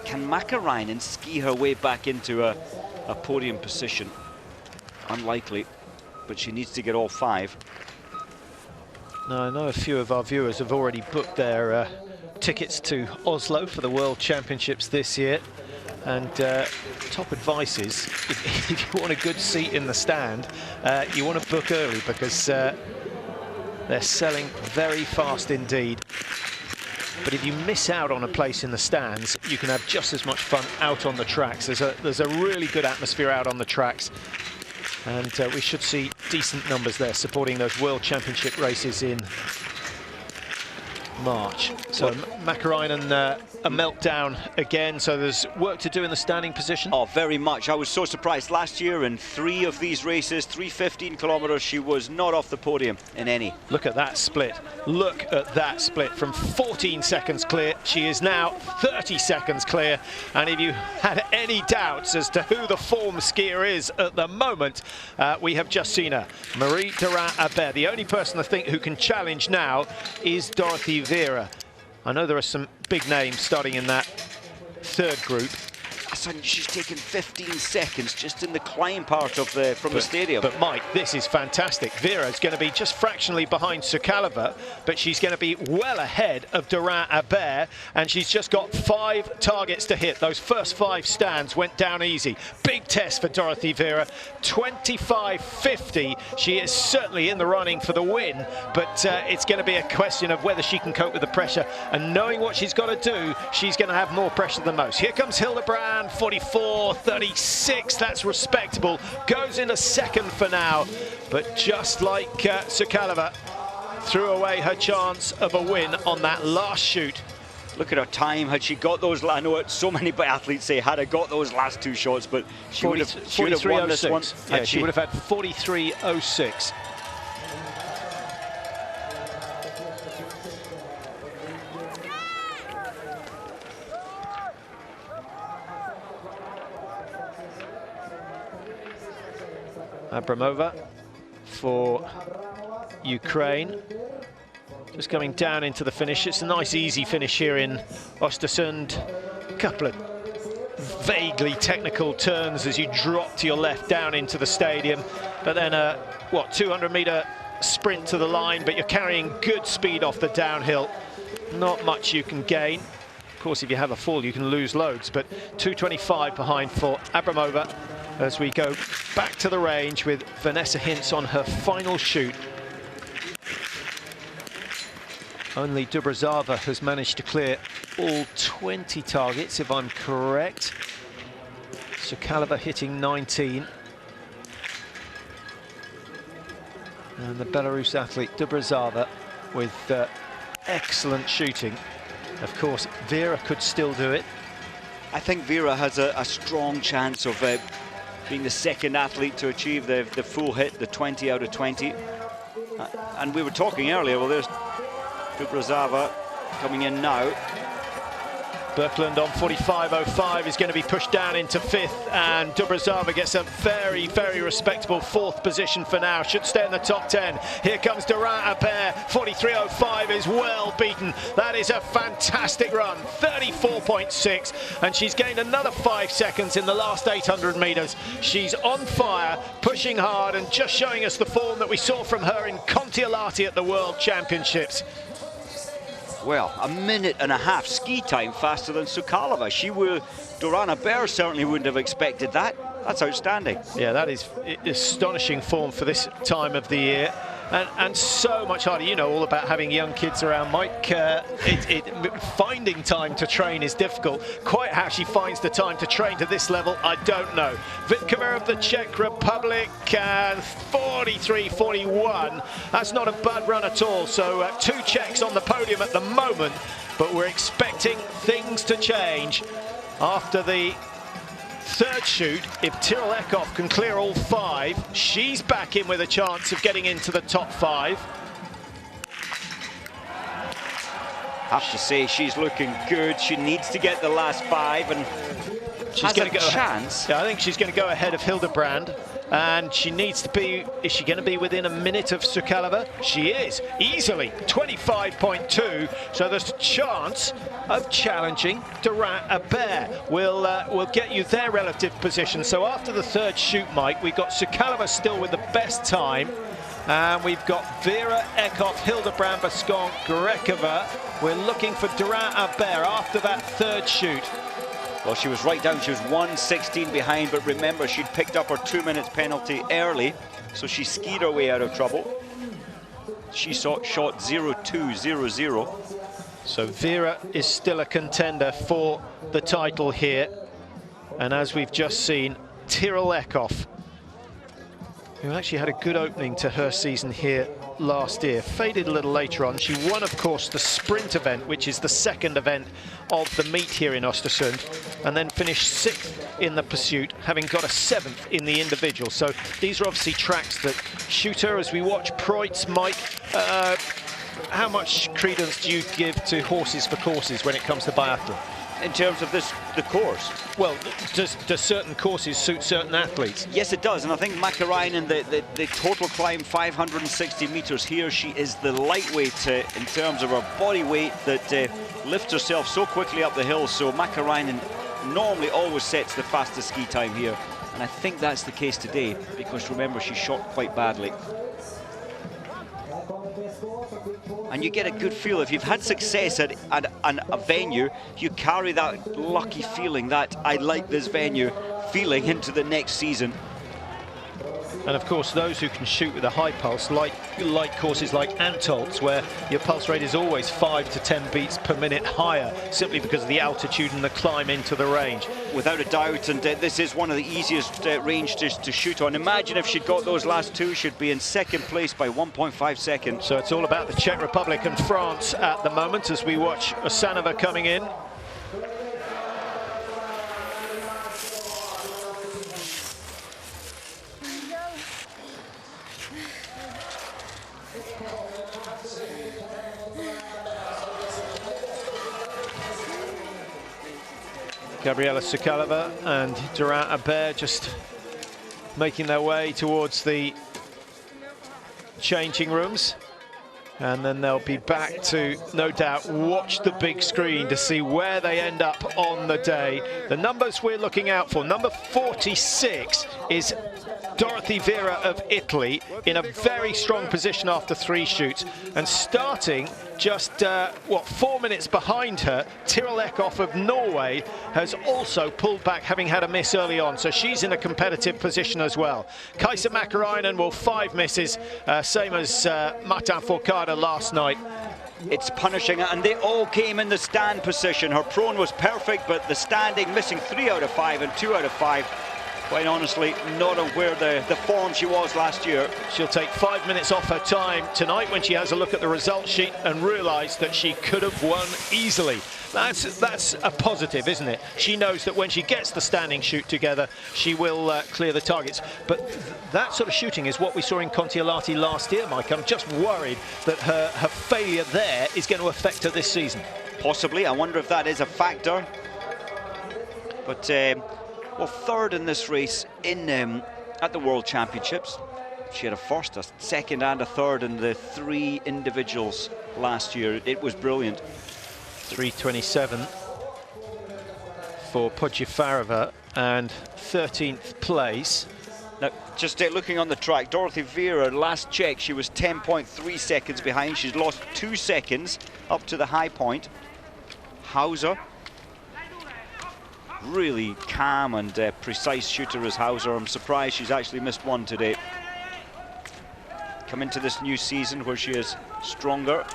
Can Mäkäräinen ski her way back into a podium position? Unlikely, but she needs to get all 5. Now, I know a few of our viewers have already booked their tickets to Oslo for the World Championships this year. And top advice is, if you want a good seat in the stand, you want to book early, because they're selling very fast indeed. But if you miss out on a place in the stands, you can have just as much fun out on the tracks. There's a really good atmosphere out on the tracks. And we should see decent numbers there supporting those World Championship races in March. So Mäkäräinen, a meltdown again, so there's work to do in the standing position. Oh, very much. I was so surprised. Last year in 3 of these races, 3 15 kilometers, she was not off the podium in any. Look at that split. Look at that split. From 14 seconds clear, she is now 30 seconds clear. And if you had any doubts as to who the form skier is at the moment, we have just seen her. Marie Durant-Hebert. The only person I think who can challenge now is Dorothee Vera. I know there are some big names starting in that third group. She's taken 15 seconds just in the climb part of the stadium. But Mike, this is fantastic. Vera's going to be just fractionally behind Sukalova, but she's going to be well ahead of Durant-Hebert, and she's just got 5 targets to hit. Those first 5 stands went down easy. Big test for Dorothee Vera. 25.50. She is certainly in the running for the win, but it's going to be a question of whether she can cope with the pressure. And knowing what she's got to do, she's going to have more pressure than most. Here comes Hildebrand 1:44.36, that's respectable. Goes into second for now, but just like Sukalova, threw away her chance of a win on that last shoot. Look at her time. Had she got those, I know so many biathletes say had I got those last two shots, but she would have won this one. Yeah, she would have had 43.06. Abramova for Ukraine. Just coming down into the finish. It's a nice easy finish here in Östersund. A couple of vaguely technical turns as you drop to your left down into the stadium. But then a, 200-meter sprint to the line, but you're carrying good speed off the downhill. Not much you can gain. Of course, if you have a fall, you can lose loads, but 2:25 behind for Abramova as we go back to the range with Vanessa Hintz on her final shoot. Only Dubrazava has managed to clear all 20 targets, if I'm correct. Sukalova hitting 19. And the Belarus athlete Dubrazava with excellent shooting. Of course, Vera could still do it. I think Vera has a strong chance of being the second athlete to achieve the full hit, the 20 out of 20. And we were talking earlier, well, there's Dubrazava coming in now. Birkeland on 45.05 is going to be pushed down into fifth, and Dubrazava gets a very, very respectable fourth position for now. Should stay in the top 10. Here comes Durant-Appert. 43.05 is well beaten. That is a fantastic run. 34.6, and she's gained another 5 seconds in the last 800 meters. She's on fire, pushing hard, and just showing us the form that we saw from her in Kontiolahti at the World Championships. Well, a minute and a half ski time faster than Sukalova. Durant-Appert certainly wouldn't have expected that. That's outstanding. Yeah, that is astonishing form for this time of the year. And so much harder. You know all about having young kids around, Mike. Finding time to train is difficult. Quite how she finds the time to train to this level, I don't know. Vitkova of the Czech Republic, 43.41. That's not a bad run at all. So 2 Czechs on the podium at the moment, but we're expecting things to change after the third shoot. If Tyrrell Eckhoff can clear all 5, she's back in with a chance of getting into the top 5. Have to say, she's looking good. She needs to get the last 5, and she's going to go chance. Yeah, I think she's going to go ahead of Hildebrand, and she needs to be. Is she going to be within a minute of Sukalova? She is easily 25.2. So there's a chance of challenging Durant-Appert. We'll get you their relative position. So after the third shoot, Mike, we've got Sukalova still with the best time. And we've got Vera, Eckhoff, Hildebrand, Bascon, Grekova. We're looking for Durant-Appert after that third shoot. Well, she was right down. She was 1:16 behind, but remember, she'd picked up her 2 minutes penalty early, so she skied her way out of trouble. She shot 0.200. So Vera is still a contender for the title here. And as we've just seen, Tyrrell Eckhoff, who actually had a good opening to her season here last year, faded a little later on. She won, of course, the sprint event, which is the second event of the meet here in Östersund, and then finished 6th in the pursuit, having got a 7th in the individual. So these are obviously tracks that shoot her. As we watch Preutz, Mike, how much credence do you give to horses for courses when it comes to biathlon? In terms of the course? Well, does certain courses suit certain athletes? Yes, it does. And I think Mäkäräinen, the total climb 560 meters here, she is the lightweight in terms of her body weight that lifts herself so quickly up the hill. So Mäkäräinen normally always sets the fastest ski time here. And I think that's the case today, because remember, she shot quite badly. And you get a good feel. If you've had success at a venue, you carry that lucky feeling, that I like this venue feeling into the next season. And of course, those who can shoot with a high pulse, like courses like Antolz, where your pulse rate is always 5 to 10 beats per minute higher, simply because of the altitude and the climb into the range. Without a doubt, and this is one of the easiest ranges to shoot on. Imagine if she'd got those last two, she'd be in second place by 1.5 seconds. So it's all about the Czech Republic and France at the moment as we watch Osanova coming in. Gabriela Sukalova and Durant-Abert just making their way towards the changing rooms, and then they'll be back to, no doubt, watch the big screen to see where they end up on the day. The numbers we're looking out for: number 46 is Dorothy Vera of Italy, in a very strong position after 3 shoots, and starting just 4 minutes behind her, Tiril Eckhoff of Norway has also pulled back, having had a miss early on, so she's in a competitive position as well. Kaisa Mäkäräinen will 5 misses, same as Martin Fourcade last night. It's punishing, and they all came in the stand position. Her prone was perfect, but the standing missing 3 out of 5 and 2 out of 5. Quite honestly, not aware the form she was last year. She'll take 5 minutes off her time tonight when she has a look at the result sheet and realise that she could have won easily. That's a positive, isn't it? She knows that when she gets the standing shoot together, she will clear the targets. But that sort of shooting is what we saw in Kontiolahti last year, Mike. I'm just worried that her failure there is going to affect her this season. Possibly. I wonder if that is a factor. But well, third in this race in at the World Championships. She had a first, a second and a third in the 3 individuals last year. It was brilliant. 3:27 for Podjefarova and 13th place. Now, just looking on the track, Dorothy Vera, last check, she was 10.3 seconds behind. She's lost 2 seconds up to the high point. Hauser, really calm and precise shooter as Hauser. I'm surprised she's actually missed one today. Come into this new season where she is stronger.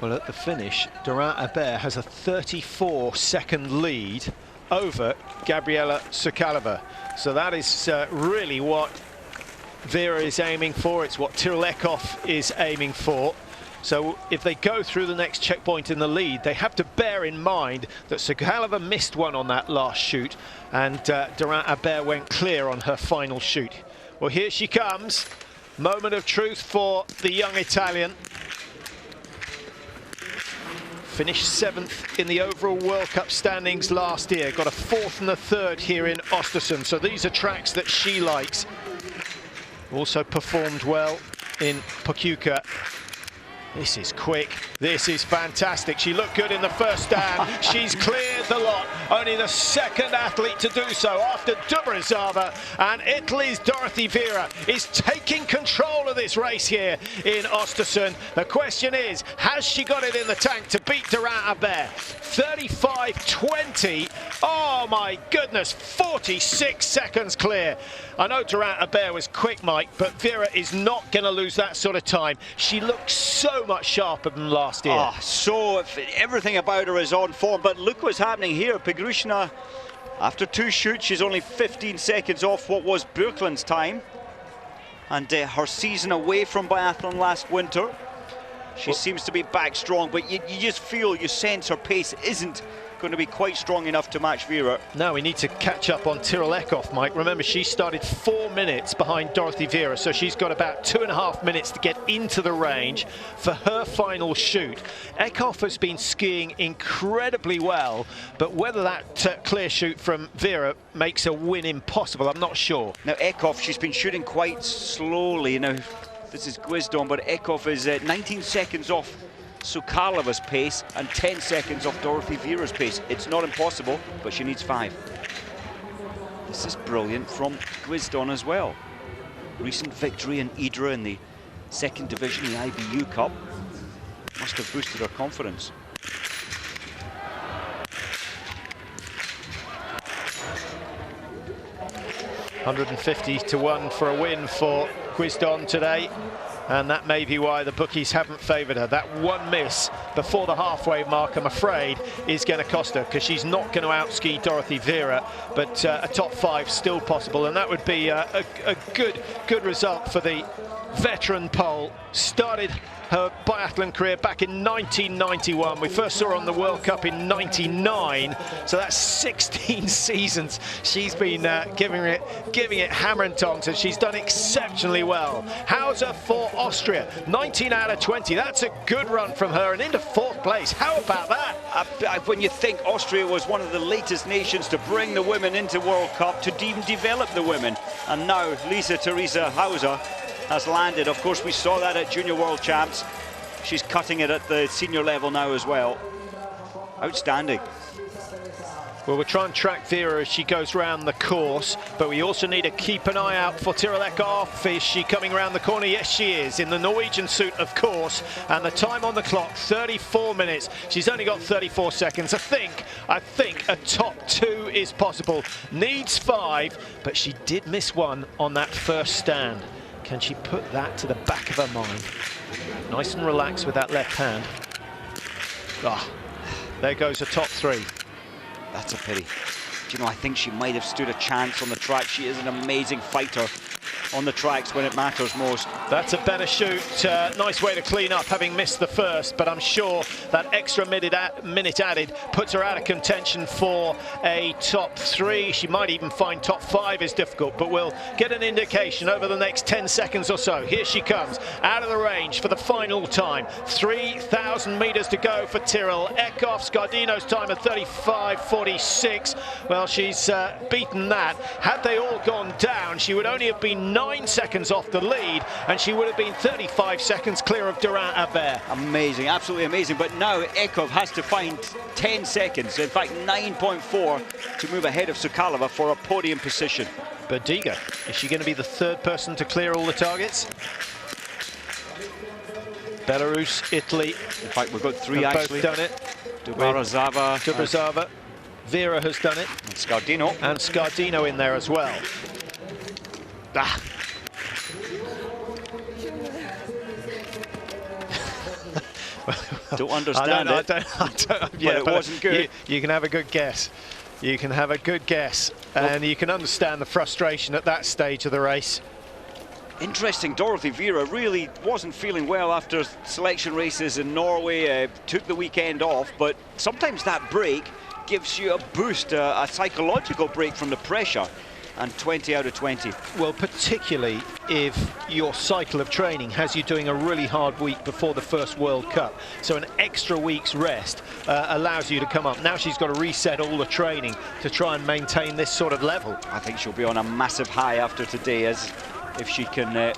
Well, at the finish, Durant-Abert has a 34-second lead over Gabriela Sukalova. So that is really what Vera is aiming for. It's what Tiril Eckhoff is aiming for. So if they go through the next checkpoint in the lead, they have to bear in mind that Sukalova missed one on that last shoot, and Durant-Abert went clear on her final shoot. Well, here she comes. Moment of truth for the young Italian. Finished 7th in the overall World Cup standings last year. Got a 4th and a 3rd here in Östersund. So these are tracks that she likes. Also performed well in Pochuca. This is quick. This is fantastic. She looked good in the first stand. She's cleared the lot. Only the 2nd athlete to do so after Dubrizava. And Italy's Dorothy Vera is taking control of this race here in Östersund. The question is, has she got it in the tank to beat Durant-Abert? 35.20. Oh my goodness, 46 seconds clear. I know Durant-Abert was quick, Mike, but Vera is not going to lose that sort of time. She looks so much sharper than last year. Oh, so everything about her is on form, but look what's happening here. Pegrushina, after 2 shoots, she's only 15 seconds off what was Björklund's time. And her season away from biathlon last winter, she seems to be back strong, but you just feel, you sense her pace isn't going to be quite strong enough to match Vera. Now we need to catch up on Tiril Eckhoff, Mike. Remember, she started 4 minutes behind Dorothy Vera, so she's got about 2.5 minutes to get into the range for her final shoot. Eckhoff has been skiing incredibly well, but whether that clear shoot from Vera makes a win impossible, I'm not sure. Now Eckhoff, she's been shooting quite slowly. Now this is Guisdon, but Eckhoff is 19 seconds off Sukalova's pace and 10 seconds off Dorothy Vera's pace. It's not impossible, but she needs 5. This is brilliant from Guisdon as well. Recent victory in Idre in the 2nd division, the IBU Cup. Must have boosted her confidence. 150 to 1 for a win for Guisdon today. And that may be why the bookies haven't favoured her. That one miss before the halfway mark, I'm afraid, is going to cost her, because she's not going to outski Dorothy Vera, but a top 5 still possible, and that would be a good result for the veteran Pole. Started her biathlon career back in 1991. We first saw her on the World Cup in 99, so that's 16 seasons she's been giving it hammer and tongs, and she's done exceptionally well. Hauser for Austria, 19 out of 20. That's a good run from her, and into 4th place. How about that? When you think Austria was one of the latest nations to bring the women into World Cup, to even develop the women, and now Lisa Theresa Hauser has landed. Of course, we saw that at Junior World Champs. She's cutting it at the senior level now as well. Outstanding. Well, we'll try and track Vera as she goes round the course, but we also need to keep an eye out for Tiril Eckhoff. Is she coming around the corner? Yes, she is, in the Norwegian suit, of course. And the time on the clock, 34 minutes. She's only got 34 seconds. I think a top 2 is possible. Needs 5, but she did miss one on that first stand. Can she put that to the back of her mind? Nice and relaxed with that left hand. Ah, there goes a top 3. That's a pity. Do you know, I think she might have stood a chance on the track. She is an amazing fighter on the tracks when it matters most. That's a better shoot. Nice way to clean up, having missed the first, but I'm sure that extra minute added puts her out of contention for a top 3. She might even find top 5 is difficult, but we'll get an indication over the next 10 seconds or so. Here she comes, out of the range for the final time. 3,000 meters to go for Tiril Eckhoff. Scardino's time at 35.46. Well, she's beaten that. Had they all gone down, she would only have been 9 seconds off the lead, and she would have been 35 seconds clear of Durant-Abert. Amazing, absolutely amazing. But now Eckhoff has to find 10 seconds, in fact 9.4, to move ahead of Sukalova for a podium position. Berdiga, is she going to be the 3rd person to clear all the targets? Belarus, Italy. In fact, we've got 3 actually. Both done it. Dubrazava. Vera has done it. And Scardino. And Scardino in there as well. Ah. Don't understand it. I don't, yeah, but it wasn't good. You can have a good guess. You can have a good guess. And you can understand the frustration at that stage of the race. Interesting, Dorothy Vera really wasn't feeling well after selection races in Norway, took the weekend off, but sometimes that break gives you a boost, a psychological break from the pressure. And 20 out of 20. Well, particularly if your cycle of training has you doing a really hard week before the first World Cup. So an extra week's rest allows you to come up. Now she's got to reset all the training to try and maintain this sort of level. I think she'll be on a massive high after today, as if she can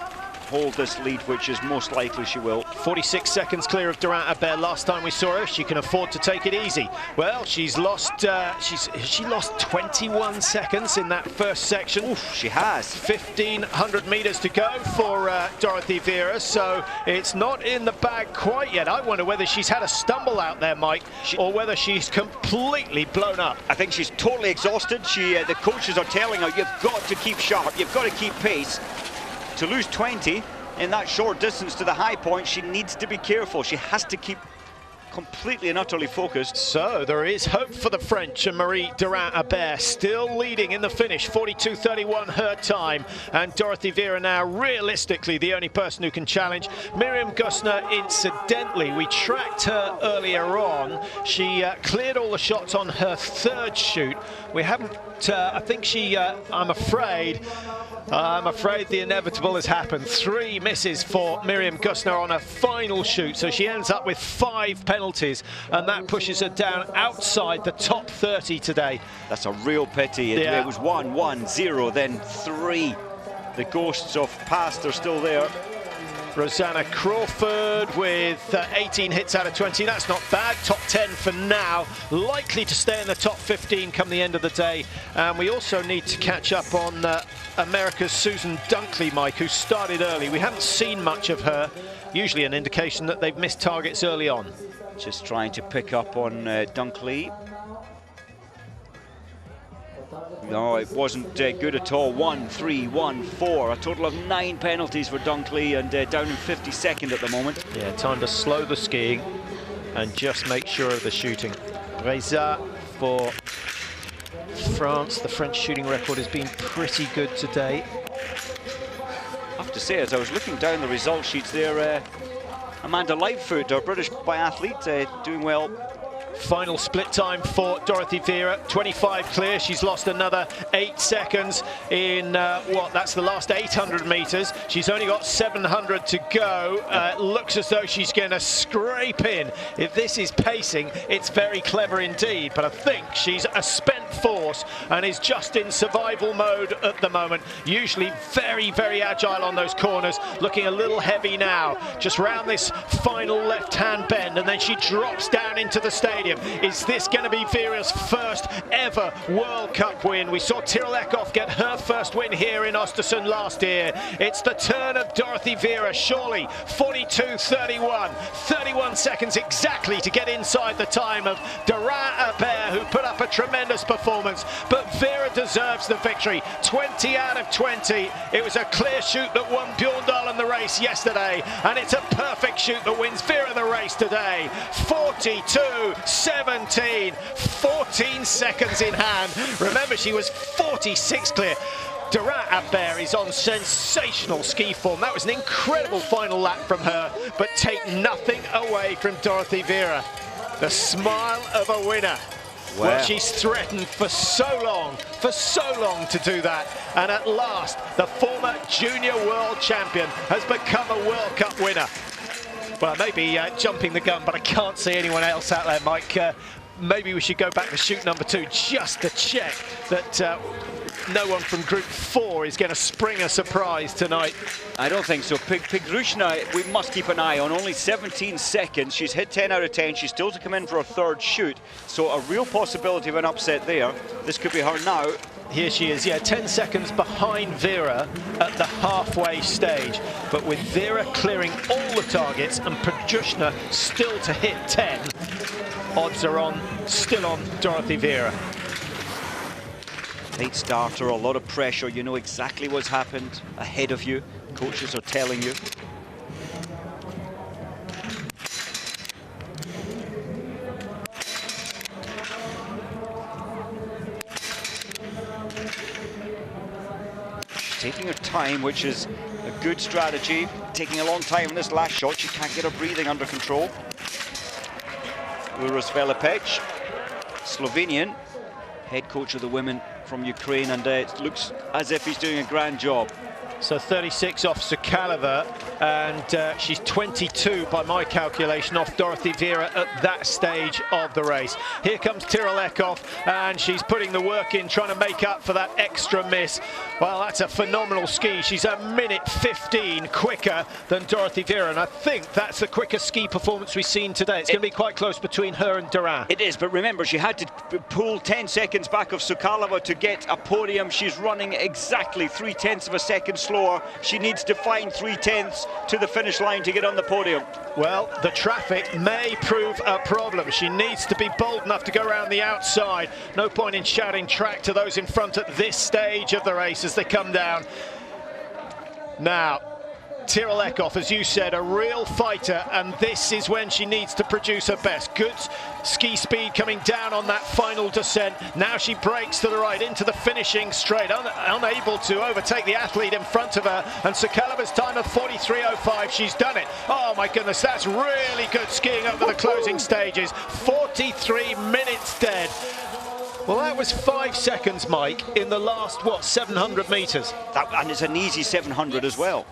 hold this lead, which is most likely she will. 46 seconds clear of Durant-Abert last time we saw her. She can afford to take it easy. Well, she's lost she lost 21 seconds in that first section. Oof, she has. 1,500 meters to go for Dorothy Vera, so it's not in the bag quite yet. I wonder whether she's had a stumble out there, Mike, or whether she's completely blown up. I think she's totally exhausted. The coaches are telling her, you've got to keep sharp, you've got to keep pace. To lose 20 in that short distance to the high point, she needs to be careful. She has to keep completely and utterly focused. So there is hope for the French, and Marie Durant-Abert still leading in the finish, 42.31 her time, and Dorothy Vera now realistically the only person who can challenge. Miriam Gusner, incidentally, we tracked her earlier on. She cleared all the shots on her 3rd shoot. We haven't, I think she, I'm afraid the inevitable has happened. 3 misses for Miriam Gusner on her final shoot, so she ends up with 5 penalties, and that pushes her down outside the top 30 today. That's a real pity. It was 1, 1, 0, then 3. The ghosts of past are still there. Rosanna Crawford with 18 hits out of 20. That's not bad. Top 10 for now. Likely to stay in the top 15 come the end of the day. And we also need to catch up on America's Susan Dunkley, Mike, who started early. We haven't seen much of her. Usually an indication that they've missed targets early on. Just trying to pick up on Dunkley. No, it wasn't good at all. 1-3, 1-4. A total of 9 penalties for Dunkley, and down in 52nd at the moment. Yeah, time to slow the skiing and just make sure of the shooting. Reza for France. The French shooting record has been pretty good today. I have to say, as I was looking down the result sheets there, Amanda Lightfoot, our British biathlete, doing well. Final split time for Dorothy Vera, 25 clear. She's lost another 8 seconds in that's the last 800 meters. She's only got 700 to go. It looks as though she's going to scrape in. If this is pacing, it's very clever indeed, but I think she's a spent force and is just in survival mode at the moment. Usually very, very agile on those corners, looking a little heavy now. Just round this final left-hand bend, and then she drops down into the stadium. Is this going to be Vera's first ever World Cup win? We saw Tiril Eckhoff get her first win here in Östersund last year. It's the turn of Dorothy Vera, surely. 42.31, 31 seconds exactly to get inside the time of Dorin-Habert, who put up a tremendous performance. But Vera deserves the victory. 20 out of 20. It was a clear shoot that won Bjorndalen the race yesterday, and it's a perfect shoot that wins Vera the race today. 42.17, 14 seconds in hand. Remember, she was 46 clear. Dorin-Habert is on sensational ski form. That was an incredible final lap from her, but take nothing away from Dorothy Vera. The smile of a winner. Wow. Well, she's threatened for so long to do that. And at last, the former junior world champion has become a World Cup winner. Well, I may be jumping the gun, but I can't see anyone else out there, Mike. Maybe we should go back to shoot number 2 just to check that no one from Group 4 is going to spring a surprise tonight. I don't think so. Pigrushna, we must keep an eye on. Only 17 seconds. She's hit 10 out of 10. She's still to come in for a third shoot. So a real possibility of an upset there. This could be her now. Here she is, yeah, 10 seconds behind Vera at the halfway stage. But with Vera clearing all the targets and Pigrushna still to hit 10, odds are still on Dorothy Vera. Late starter, a lot of pressure. You know exactly what's happened ahead of you. Coaches are telling you. Taking her time, which is a good strategy. Taking a long time in this last shot. She can't get her breathing under control. Uros Velepec, Slovenian, head coach of the women from Ukraine, and it looks as if he's doing a grand job. So 36 off Sukalova, and she's 22 by my calculation off Dorothy Vera at that stage of the race. Here comes Tiril Eckhoff, and she's putting the work in, trying to make up for that extra miss. Well, that's a phenomenal ski. She's a minute 15 quicker than Dorothy Vera, and I think that's the quickest ski performance we've seen today. It's going to be quite close between her and Dorin. It is, but remember, she had to pull 10 seconds back of Sukalova to get a podium. She's running exactly 0.3 of a second slower. She needs to find 0.3 to the finish line to get on the podium. Well, the traffic may prove a problem. She needs to be bold enough to go around the outside. No point in shouting track to those in front at this stage of the race as they come down. Now, Tiril Eckhoff, as you said, a real fighter, and this is when she needs to produce her best. Good ski speed coming down on that final descent. Now she breaks to the right into the finishing straight, unable to overtake the athlete in front of her, and Sokalova's time of 43.05, she's done it. Oh my goodness, that's really good skiing over the closing stages. 43 minutes dead. Well, that was 5 seconds, Mike, in the last, 700 metres. And it's an easy 700 as well.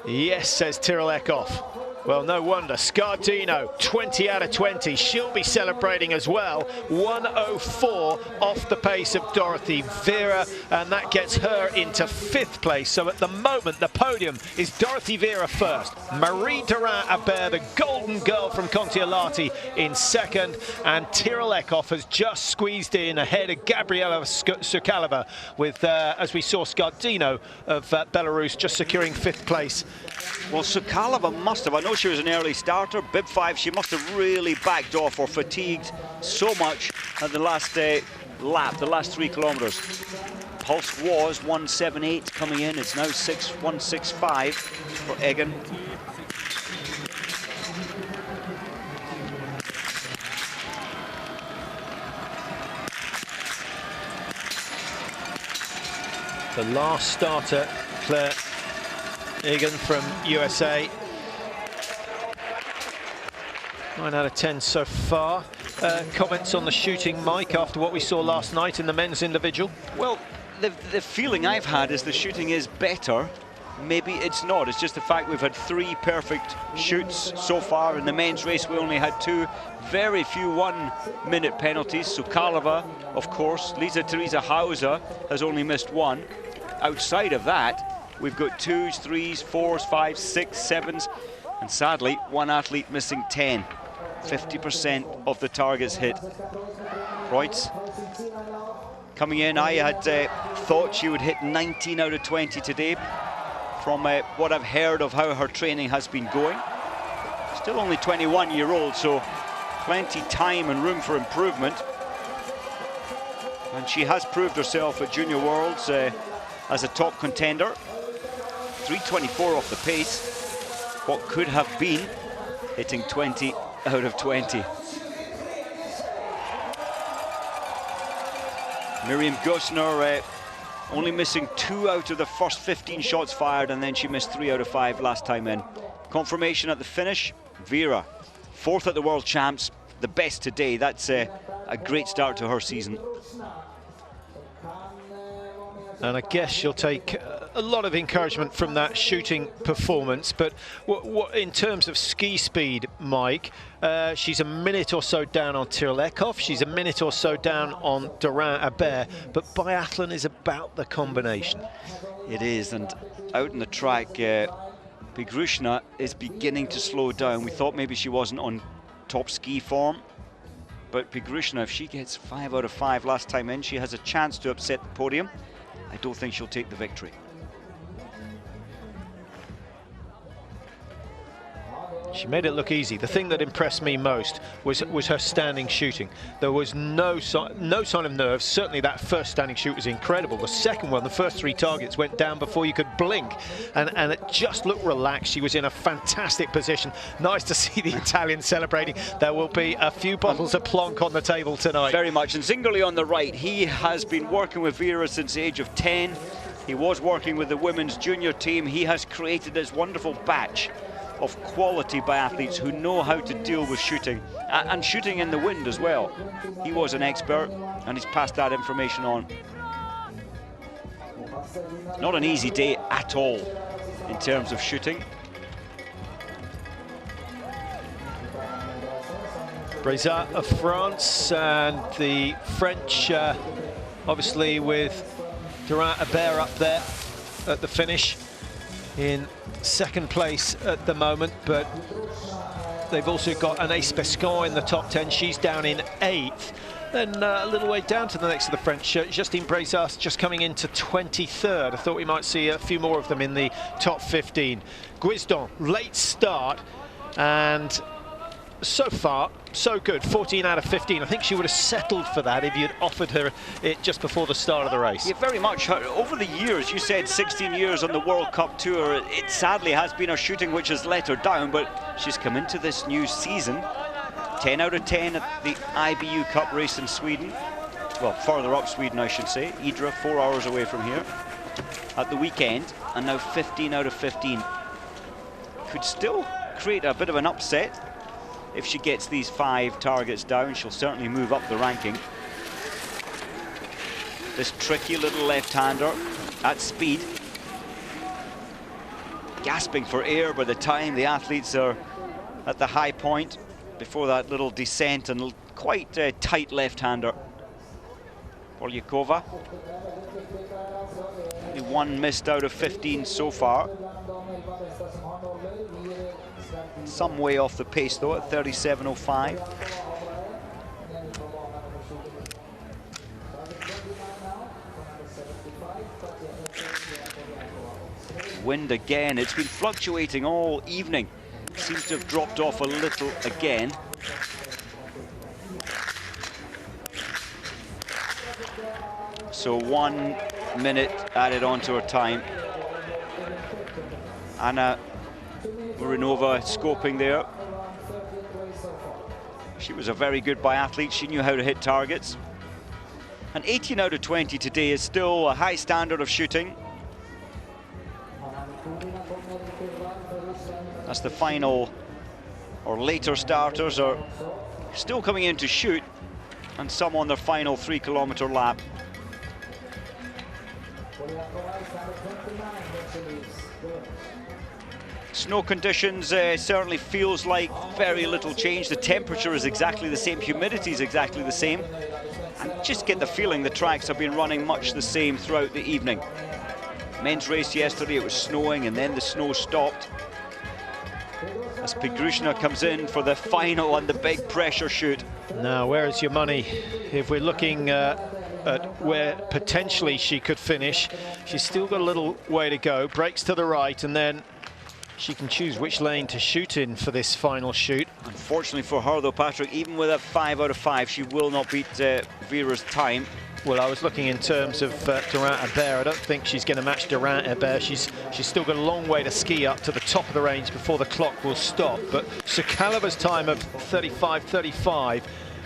Yes, says Tiril Eckhoff. Well, no wonder. Scardino, 20 out of 20. She'll be celebrating as well. 104 off the pace of Dorothy Vera, and that gets her into 5th place. So at the moment, the podium is Dorothy Vera first. Marie Dorin-Habert, the golden girl from Kontiolahti, in 2nd. And Tiril Eckhoff has just squeezed in ahead of Gabriela Sukalova with, as we saw, Scardino of Belarus just securing 5th place. Well, Sukalova must have. I know know she was an early starter. Bib 5, she must have really backed off or fatigued so much at the last lap, the last 3 kilometres. Pulse was 178 coming in. It's now 165 for Egan. The last starter, Claire Egan from USA. 9 out of 10 so far. Comments on the shooting, Mike, after what we saw last night in the men's individual? Well, the feeling I've had is the shooting is better. Maybe it's not. It's just the fact we've had 3 perfect shoots so far. In the men's race, we only had 2. Very few 1-minute penalties. So Karlova, of course. Lisa Theresa Hauser has only missed 1. Outside of that, we've got 2s, 3s, 4s, 5s, 6s, 7s. And sadly, 1 athlete missing 10. 50% of the targets hit. Reutz coming in. I had thought she would hit 19 out of 20 today. From what I've heard of how her training has been going. Still only 21-year-old, so plenty time and room for improvement. And she has proved herself at Junior Worlds as a top contender. 3:24 off the pace. What could have been hitting 20 out of 20. Miriam Gusner only missing 2 out of the first 15 shots fired, and then she missed 3 out of 5 last time in. Confirmation at the finish, Vera, 4th at the World Champs, the best today. That's a great start to her season. And I guess she'll take a lot of encouragement from that shooting performance. But what in terms of ski speed, Mike, she's a minute or so down on Tirlekov. She's a minute or so down on Durant-Hebert. But biathlon is about the combination. It is, and out in the track, Pigrushna is beginning to slow down. We thought maybe she wasn't on top ski form. But Pigrushna, if she gets 5 out of 5 last time in, she has a chance to upset the podium. I don't think she'll take the victory. She made it look easy. The thing that impressed me most was her standing shooting. There was no sign of nerves. Certainly that first standing shoot was incredible. The second one, the first 3 targets went down before you could blink, and it just looked relaxed. She was in a fantastic position. Nice to see the Italians celebrating. There will be a few bottles of Plonk on the table tonight. Very much. And Zingerle on the right, he has been working with Vera since the age of 10. He was working with the women's junior team. He has created this wonderful batch of quality biathletes who know how to deal with shooting, and shooting in the wind as well. He was an expert, and he's passed that information on. Not an easy day at all in terms of shooting. Brezat of France, and the French obviously with Durant-Hebert up there at the finish in 2nd place at the moment, but they've also got an Ace Pescon in the top 10. She's down in 8th. Then a little way down to the next of the French, Justine Brezat just coming into 23rd. I thought we might see a few more of them in the top 15. Guisdon, late start, and so far, so good. 14 out of 15. I think she would have settled for that if you'd offered her it just before the start of the race. Yeah, very much. Over the years, you said 16 years on the World Cup Tour, it sadly has been her shooting which has let her down, but she's come into this new season. 10 out of 10 at the IBU Cup race in Sweden. Well, further up Sweden, I should say. Idre, 4 hours away from here. At the weekend, and now 15 out of 15. Could still create a bit of an upset. If she gets these 5 targets down, she'll certainly move up the ranking. This tricky little left-hander at speed. Gasping for air by the time the athletes are at the high point before that little descent, and quite a tight left-hander. Polyakova. Only 1 missed out of 15 so far. Some way off the pace though at 37.05. Wind again. It's been fluctuating all evening. seems to have dropped off a little again. So 1 minute added onto her time. Anna Urinova scoping there. She was a very good biathlete. She knew how to hit targets. And 18 out of 20 today is still a high standard of shooting. That's the final or later starters are still coming in to shoot, and some on their final 3-kilometer lap. Snow conditions certainly feels like very little change. The temperature is exactly the same, humidity is exactly the same. And just get the feeling the tracks have been running much the same throughout the evening. Men's race yesterday, it was snowing and then the snow stopped. As Pegrushna comes in for the final and the big pressure shoot. Now, where is your money? If we're looking at where potentially she could finish, she's still got a little way to go. Breaks to the right, and then she can choose which lane to shoot in for this final shoot. Unfortunately for her though, Patrick, even with a 5 out of 5, she will not beat Vera's time. Well, I was looking in terms of Durant-Hebert. I don't think she's going to match Durant-Hebert. She's still got a long way to ski up to the top of the range before the clock will stop. But Sokalova's time of 35.35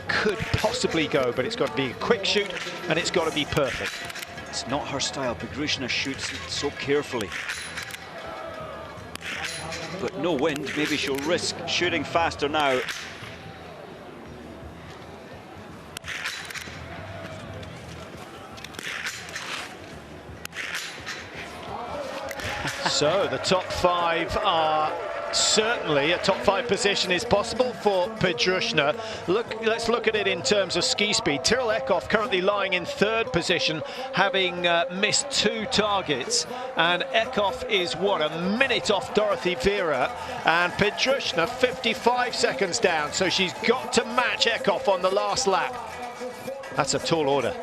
could possibly go, but it's got to be a quick shoot and it's got to be perfect. It's not her style. Pegrushna shoots so carefully. But no wind, maybe she'll risk shooting faster now. So the top 5 are certainly a top 5 position is possible for Pegrushna. Let's look at it in terms of ski speed. Tyrrell Eckhoff currently lying in 3rd position, having missed 2 targets, and Eckhoff is what, a minute off Dorothy Vera, and Pegrushna 55 seconds down, so she's got to match Eckhoff on the last lap. That's a tall order.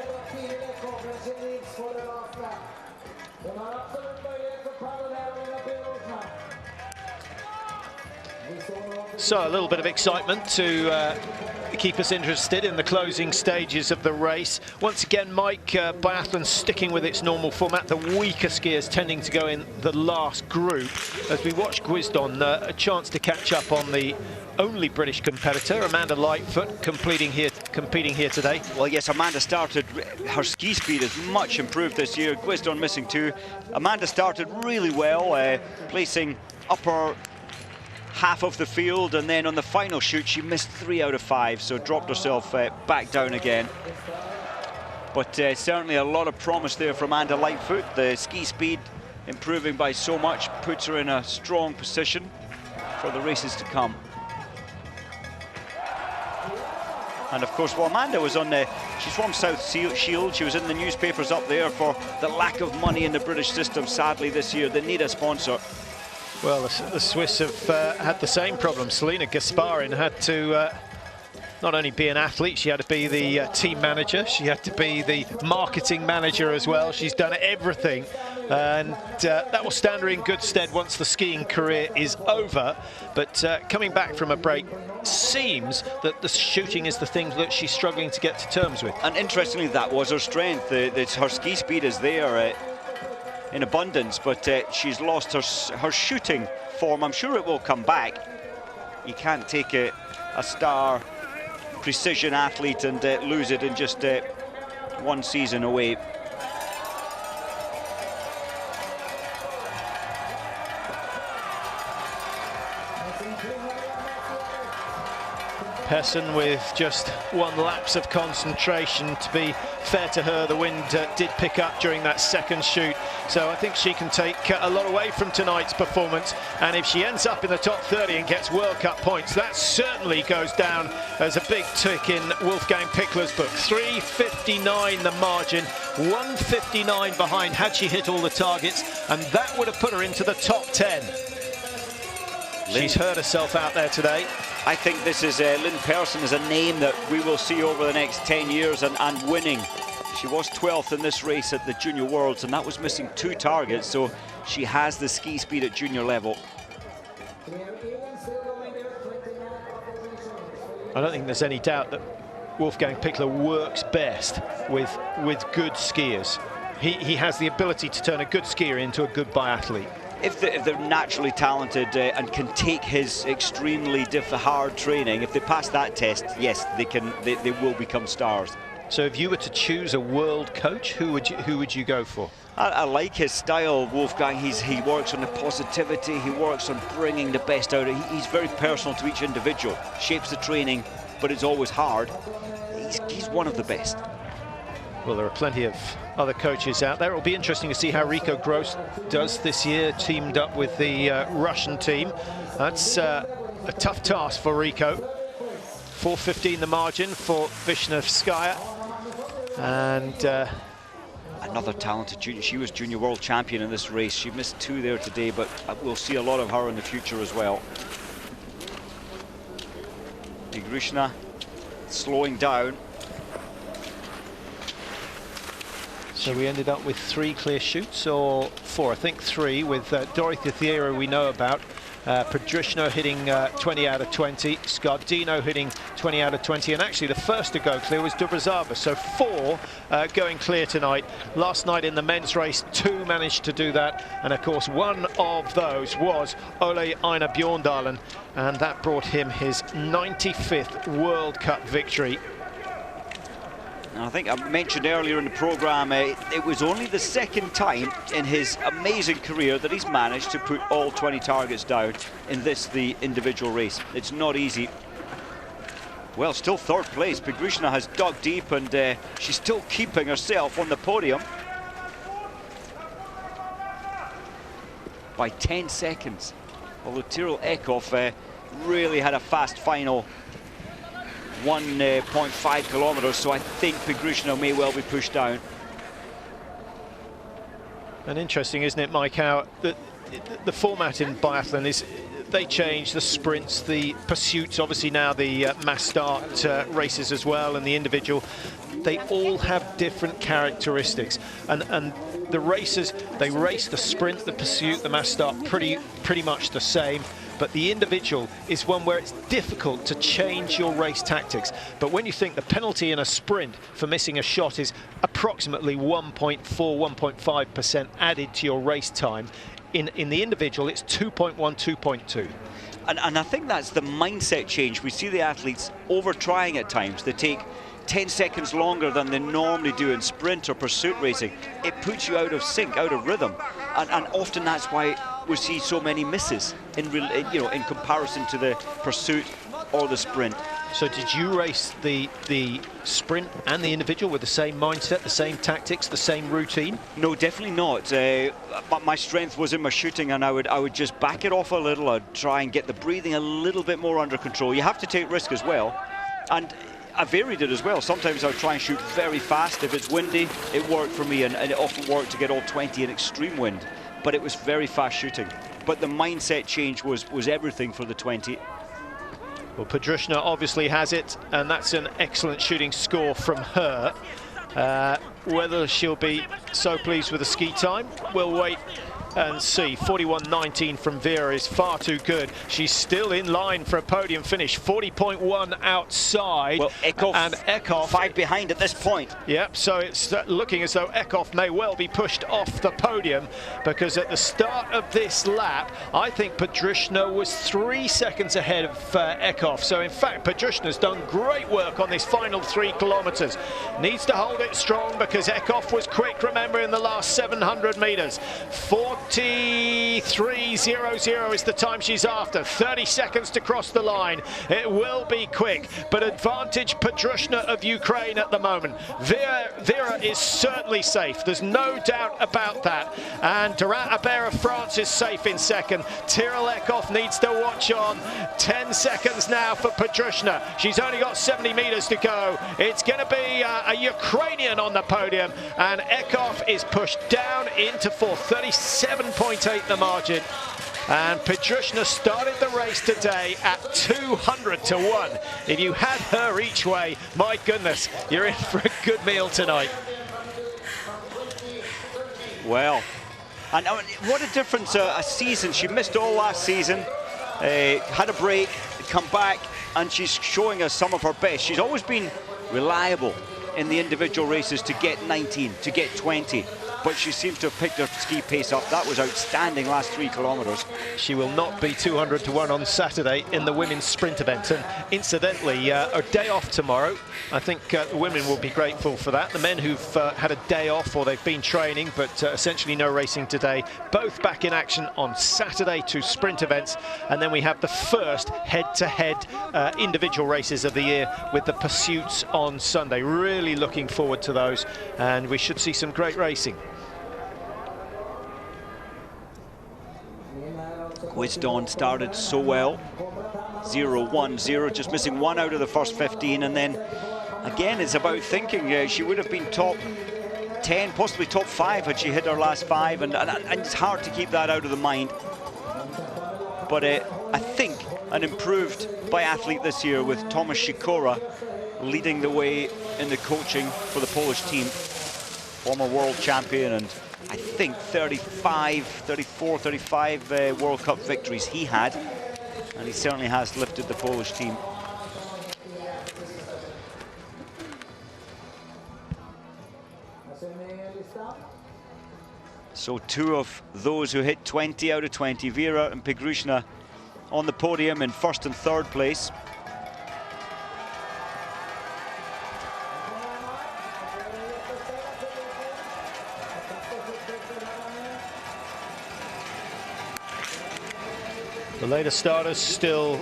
So a little bit of excitement to keep us interested in the closing stages of the race. Once again, Mike, biathlon sticking with its normal format, the weaker skiers tending to go in the last group. As we watch Gwisdon, a chance to catch up on the only British competitor, Amanda Lightfoot, competing here today. Well, yes, Amanda started, her ski speed is much improved this year. Gwisdon missing 2. Amanda started really well, placing upper half of the field, and then on the final shoot she missed 3 out of 5, so dropped herself back down again. But certainly a lot of promise there from Amanda Lightfoot. The ski speed improving by so much puts her in a strong position for the races to come. And of course, well, Amanda was on she's from South Shield. She was in the newspapers up there for the lack of money in the British system. Sadly this year they need a sponsor. Well, the Swiss have had the same problem. Selena Gasparin had to not only be an athlete, she had to be the team manager, she had to be the marketing manager as well. She's done everything, and that will stand her in good stead once the skiing career is over. But coming back from a break, seems that the shooting is the thing that she's struggling to get to terms with. And interestingly, that was her strength. Her ski speed is there in abundance, but she's lost her shooting form. I'm sure it will come back. You can't take a star precision athlete and lose it in just 1 season away. Pesson with just 1 lapse of concentration. To be fair to her, the wind did pick up during that second shoot, so I think she can take a lot away from tonight's performance, and if she ends up in the top 30 and gets World Cup points, that certainly goes down as a big tick in Wolfgang Pichler's book. 3:59 the margin, 1:59 behind had she hit all the targets, and that would have put her into the top 10. She's hurt herself out there today. I think this is Lynn Persson is a name that we will see over the next 10 years and winning. She was 12th in this race at the Junior Worlds, and that was missing 2 targets, so she has the ski speed at junior level. I don't think there's any doubt that Wolfgang Pichler works best with good skiers. He has the ability to turn a good skier into a good biathlete. If they're naturally talented and can take his extremely hard training, if they pass that test, yes, they will become stars. So if you were to choose a world coach, who would you go for? I like his style, Wolfgang. He works on the positivity, he works on bringing the best out of it. He's very personal to each individual, shapes the training, but it's always hard. He's one of the best. Well, there are plenty of other coaches out there. It'll be interesting to see how Rico Gross does this year, teamed up with the Russian team. That's a tough task for Rico. 4:15 the margin for Vishnevskaya. And another talented junior. She was junior world champion in this race. She missed 2 there today, but we'll see a lot of her in the future as well. Pigrushna slowing down. So we ended up with 3 clear shoots, or 4, I think 3, with Dorothy Thiero we know about. Prodrushno hitting 20 out of 20, Scardino hitting 20 out of 20, and actually the first to go clear was Dubrazava. So 4 going clear tonight. Last night in the men's race, 2 managed to do that, and of course one of those was Ole Einar Bjorndalen, and that brought him his 95th World Cup victory. I think I mentioned earlier in the programme, it was only the 2nd time in his amazing career that he's managed to put all 20 targets down in the individual race. It's not easy. Well, still 3rd place. Pigrushna has dug deep, and she's still keeping herself on the podium by 10 seconds. Although Tyrell Eckhoff really had a fast final, 1.5 kilometers, so I think Pigrushna may well be pushed down. And interesting, isn't it, Mike, how the format in biathlon is, they change the sprints, the pursuits, obviously now the mass start races as well, and the individual. They all have different characteristics, and the racers, they race the sprint, the pursuit, the mass start pretty much the same. But the individual is one where it's difficult to change your race tactics. But when you think the penalty in a sprint for missing a shot is approximately 1.4, 1.5% added to your race time, in the individual it's 2.1, 2.2. And I think that's the mindset change. We see the athletes over-trying at times. They take 10 seconds longer than they normally do in sprint or pursuit racing. It puts you out of sync, out of rhythm. And often that's why we see so many misses in comparison to the pursuit or the sprint. So did you race the sprint and the individual with the same mindset, the same tactics, the same routine? No, definitely not. My strength was in my shooting, and I would just back it off a little. I'd try and get the breathing a little bit more under control. You have to take risk as well, and I varied it as well. Sometimes I would try and shoot very fast. If it's windy, it worked for me, and it often worked to get all 20 in extreme wind. But it was very fast shooting. But the mindset change was everything for the 20. Well, Prodrushna obviously has it, and that's an excellent shooting score from her. Whether she'll be so pleased with the ski time, we'll wait and see. 41.19 from Vera is far too good. She's still in line for a podium finish. 40.1 outside. Well, Eckhoff 5 behind at this point. Yep, so it's looking as though Eckhoff may well be pushed off the podium, because at the start of this lap, I think Prodrushna was 3 seconds ahead of Eckhoff. So in fact, Prodrushna's done great work on this final 3 kilometers. Needs to hold it strong, because Eckhoff was quick, remember, in the last 700 meters. 43.00 is the time she's after. 30 seconds to cross the line. It will be quick, but advantage Prodrushna of Ukraine at the moment. Vera is certainly safe. There's no doubt about that. And Durant-Abert of France is safe in second. Tyrell Eckhoff needs to watch on. 10 seconds now for Prodrushna. She's only got 70 meters to go. It's going to be a Ukrainian on the podium, and Eckhoff is pushed down into 4th. 37.8 the margin, and Prodrushna started the race today at 200 to 1. If you had her each way, my goodness, you're in for a good meal tonight. Well, and what a difference a season. She missed all last season, had a break, come back, and she's showing us some of her best. She's always been reliable in the individual races to get 19, to get 20. But she seems to have picked her ski pace up. That was outstanding last 3 kilometres. She will not be 200 to 1 on Saturday in the women's sprint event. And incidentally, a day off tomorrow. I think the women will be grateful for that. The men who've had a day off or they've been training, but essentially no racing today, both back in action on Saturday, 2 sprint events. And then we have the first head-to-head individual races of the year with the pursuits on Sunday. Really looking forward to those, and we should see some great Quizdon started so well, 0-1-0, just missing 1 out of the first 15, and then again it's about thinking. She would have been top 10, possibly top 5 had she hit her last 5, and it's hard to keep that out of the mind. But I think an improved biathlete this year with Tomasz Sikora leading the way in the coaching for the Polish team, former world champion, and I think 34, 35 World Cup victories he had, and he certainly has lifted the Polish team. So 2 of those who hit 20 out of 20, Vera and Pegrushna on the podium in 1st and 3rd place. The later starters still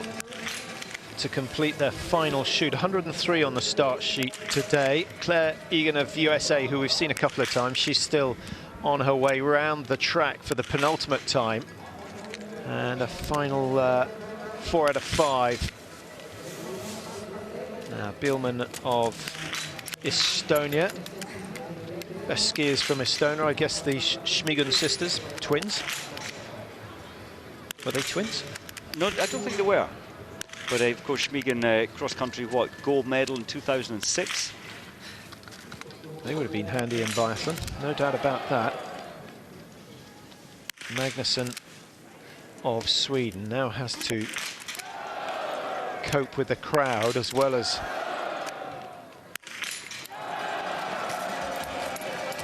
to complete their final shoot. 103 on the start sheet today. Claire Egan of USA, who we've seen a couple of times, she's still on her way round the track for the penultimate time. And a final 4 out of 5. Now, Bielman of Estonia. Best skiers from Estonia, I guess the Schmigun sisters, twins. Were they twins? No, I don't think they were. But of course, Schmigun cross-country, gold medal in 2006. They would have been handy in biathlon, no doubt about that. Magnusson of Sweden now has to cope with the crowd as well as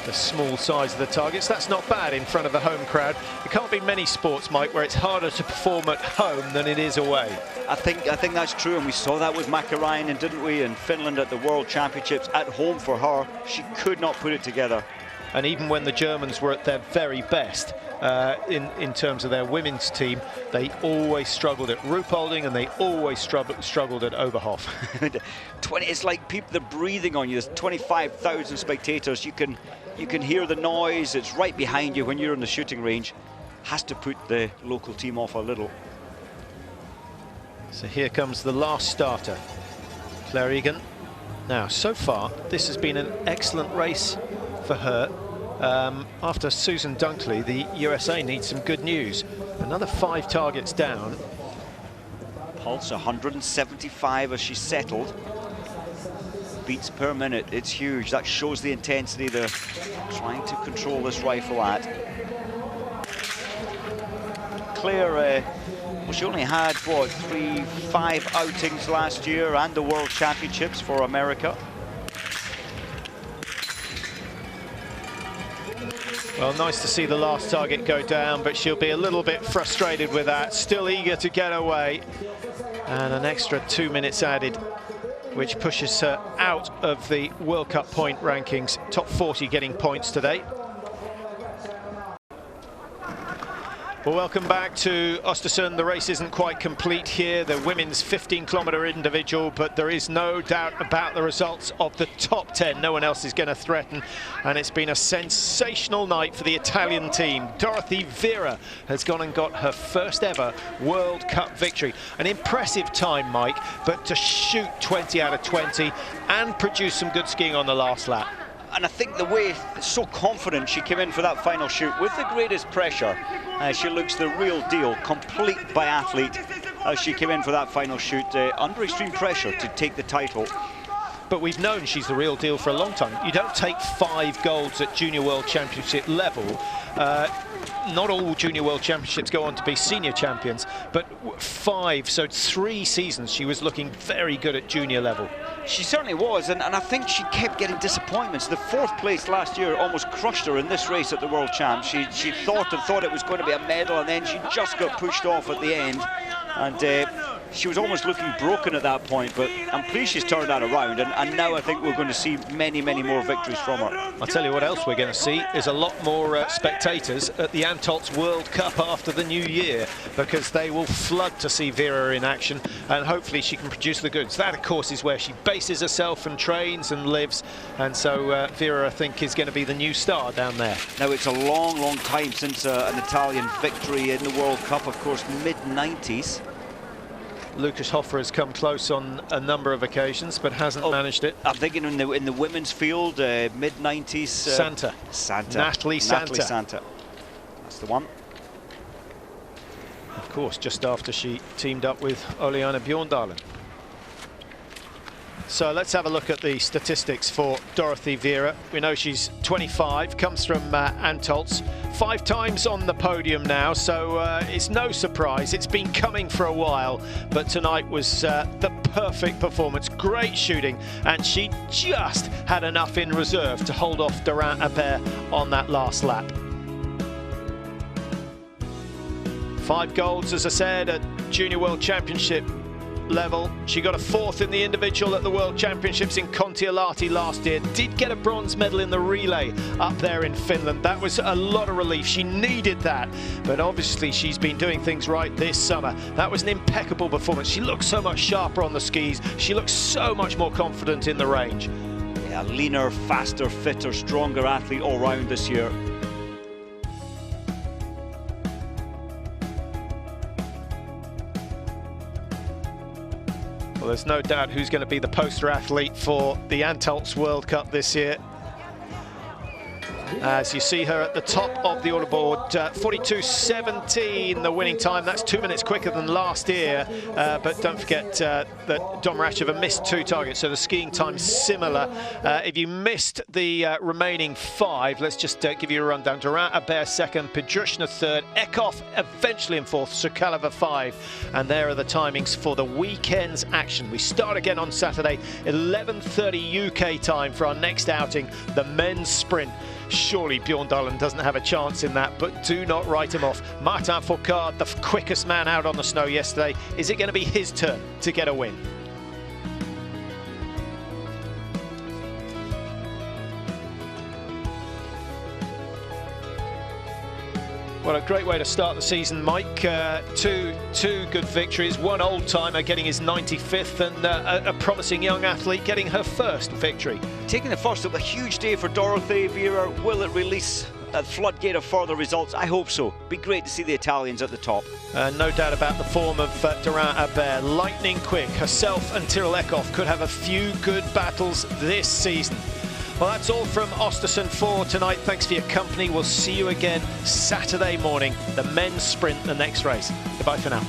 the small size of the targets. That's not bad in front of a home crowd. There can't be many sports, Mike, where it's harder to perform at home than it is away. I think that's true, and we saw that with Mäkäräinen, didn't we, in Finland at the World Championships. At home for her, she could not put it together. And even when the Germans were at their very best in terms of their women's team, they always struggled at Ruhpolding and they always struggled at Oberhof. 20, it's like people, they're breathing on you. There's 25,000 spectators. You can hear the noise. It's right behind you when you're in the shooting range. Has to put the local team off a little. So here comes the last starter, Claire Egan. Now, so far, this has been an excellent race for her. After Susan Dunkley, the USA needs some good news. Another 5 targets down. Pulse 175 as she's settled. Beats per minute, it's huge. That shows the intensity they're trying to control this rifle at. Claire, well, she only had, what, 5 outings last year and the World Championships for America. Well, nice to see the last target go down, but she'll be a little bit frustrated with that. Still eager to get away. And an extra 2 minutes added, which pushes her out of the World Cup point rankings. Top 40 getting points today. Well, welcome back to Östersund. The race isn't quite complete here. The women's 15-kilometer individual, but there is no doubt about the results of the top 10. No one else is going to threaten, and it's been a sensational night for the Italian team. Dorothy Vera has gone and got her first ever World Cup victory. An impressive time, Mike, but to shoot 20 out of 20 and produce some good skiing on the last lap. And I think the way, so confident she came in for that final shoot with the greatest pressure. She looks the real deal, complete biathlete as she came in for that final shoot under extreme pressure to take the title. But we've known she's the real deal for a long time. You don't take 5 golds at Junior World Championship level Not all Junior World Championships go on to be senior champions, but 5, so 3 seasons she was looking very good at junior level. She certainly was, and I think she kept getting disappointments. The 4th place last year almost crushed her in this race at the World Champs. She thought it was going to be a medal, and then she just got pushed off at the end. And she was almost looking broken at that point, but I'm pleased she's turned that around, and now I think we're going to see many, many more victories from her. I'll tell you what else we're going to see is a lot more spectators at the Antolz World Cup after the new year, because they will flood to see Vera in action, and hopefully she can produce the goods. That, of course, is where she bases herself and trains and lives, and so Vera, I think, is going to be the new star down there. Now, it's a long, long time since an Italian victory in the World Cup, of course, mid-90s. Lucas Hoffer has come close on a number of occasions, but hasn't managed it. I'm thinking in the women's field, mid-90s. Santa. Natalie Santa. That's the one. Of course, just after she teamed up with Oleana Bjorndalen. So let's have a look at the statistics for Dorothy Vera. We know she's 25, comes from Antolz. 5 times on the podium now, so it's no surprise. It's been coming for a while, but tonight was the perfect performance. Great shooting, and she just had enough in reserve to hold off Durant-Abert on that last lap. 5 golds, as I said, at Junior World Championship level. She got a 4th in the individual at the World Championships in Kontiolahti last year. Did get a bronze medal in the relay up there in Finland. That was a lot of relief. She needed that, but obviously she's been doing things right this summer. That was an impeccable performance. She looks so much sharper on the skis. She looks so much more confident in the range. Yeah, leaner, faster, fitter, stronger athlete all round this year. Well, there's no doubt who's going to be the poster athlete for the Antolz World Cup this year. As you see her at the top of the order board, 42.17 the winning time. That's 2 minutes quicker than last year, but don't forget that Domaracheva missed 2 targets, so the skiing time's similar. If you missed the remaining 5, let's just give you a rundown. Durant-Abert 2nd, Pedrushna 3rd, Eckhoff eventually in 4th, Sukalova 5, and there are the timings for the weekend's action. We start again on Saturday, 11:30 UK time for our next outing, the men's sprint. Surely Bjorndalen doesn't have a chance in that, but do not write him off. Martin Fourcade, the quickest man out on the snow yesterday. Is it going to be his turn to get a win? Well, a great way to start the season, Mike. Two good victories. One old-timer getting his 95th, and a promising young athlete getting her first victory. Taking the first of a huge day for Dorothy Vera. Will it release a floodgate of further results? I hope so. Be great to see the Italians at the top. No doubt about the form of Durant-Abert. Lightning quick. Herself and Tyrrell Eckhoff could have a few good battles this season. Well, that's all from Östersund for tonight. Thanks for your company. We'll see you again Saturday morning. The men's sprint, the next race. Goodbye for now.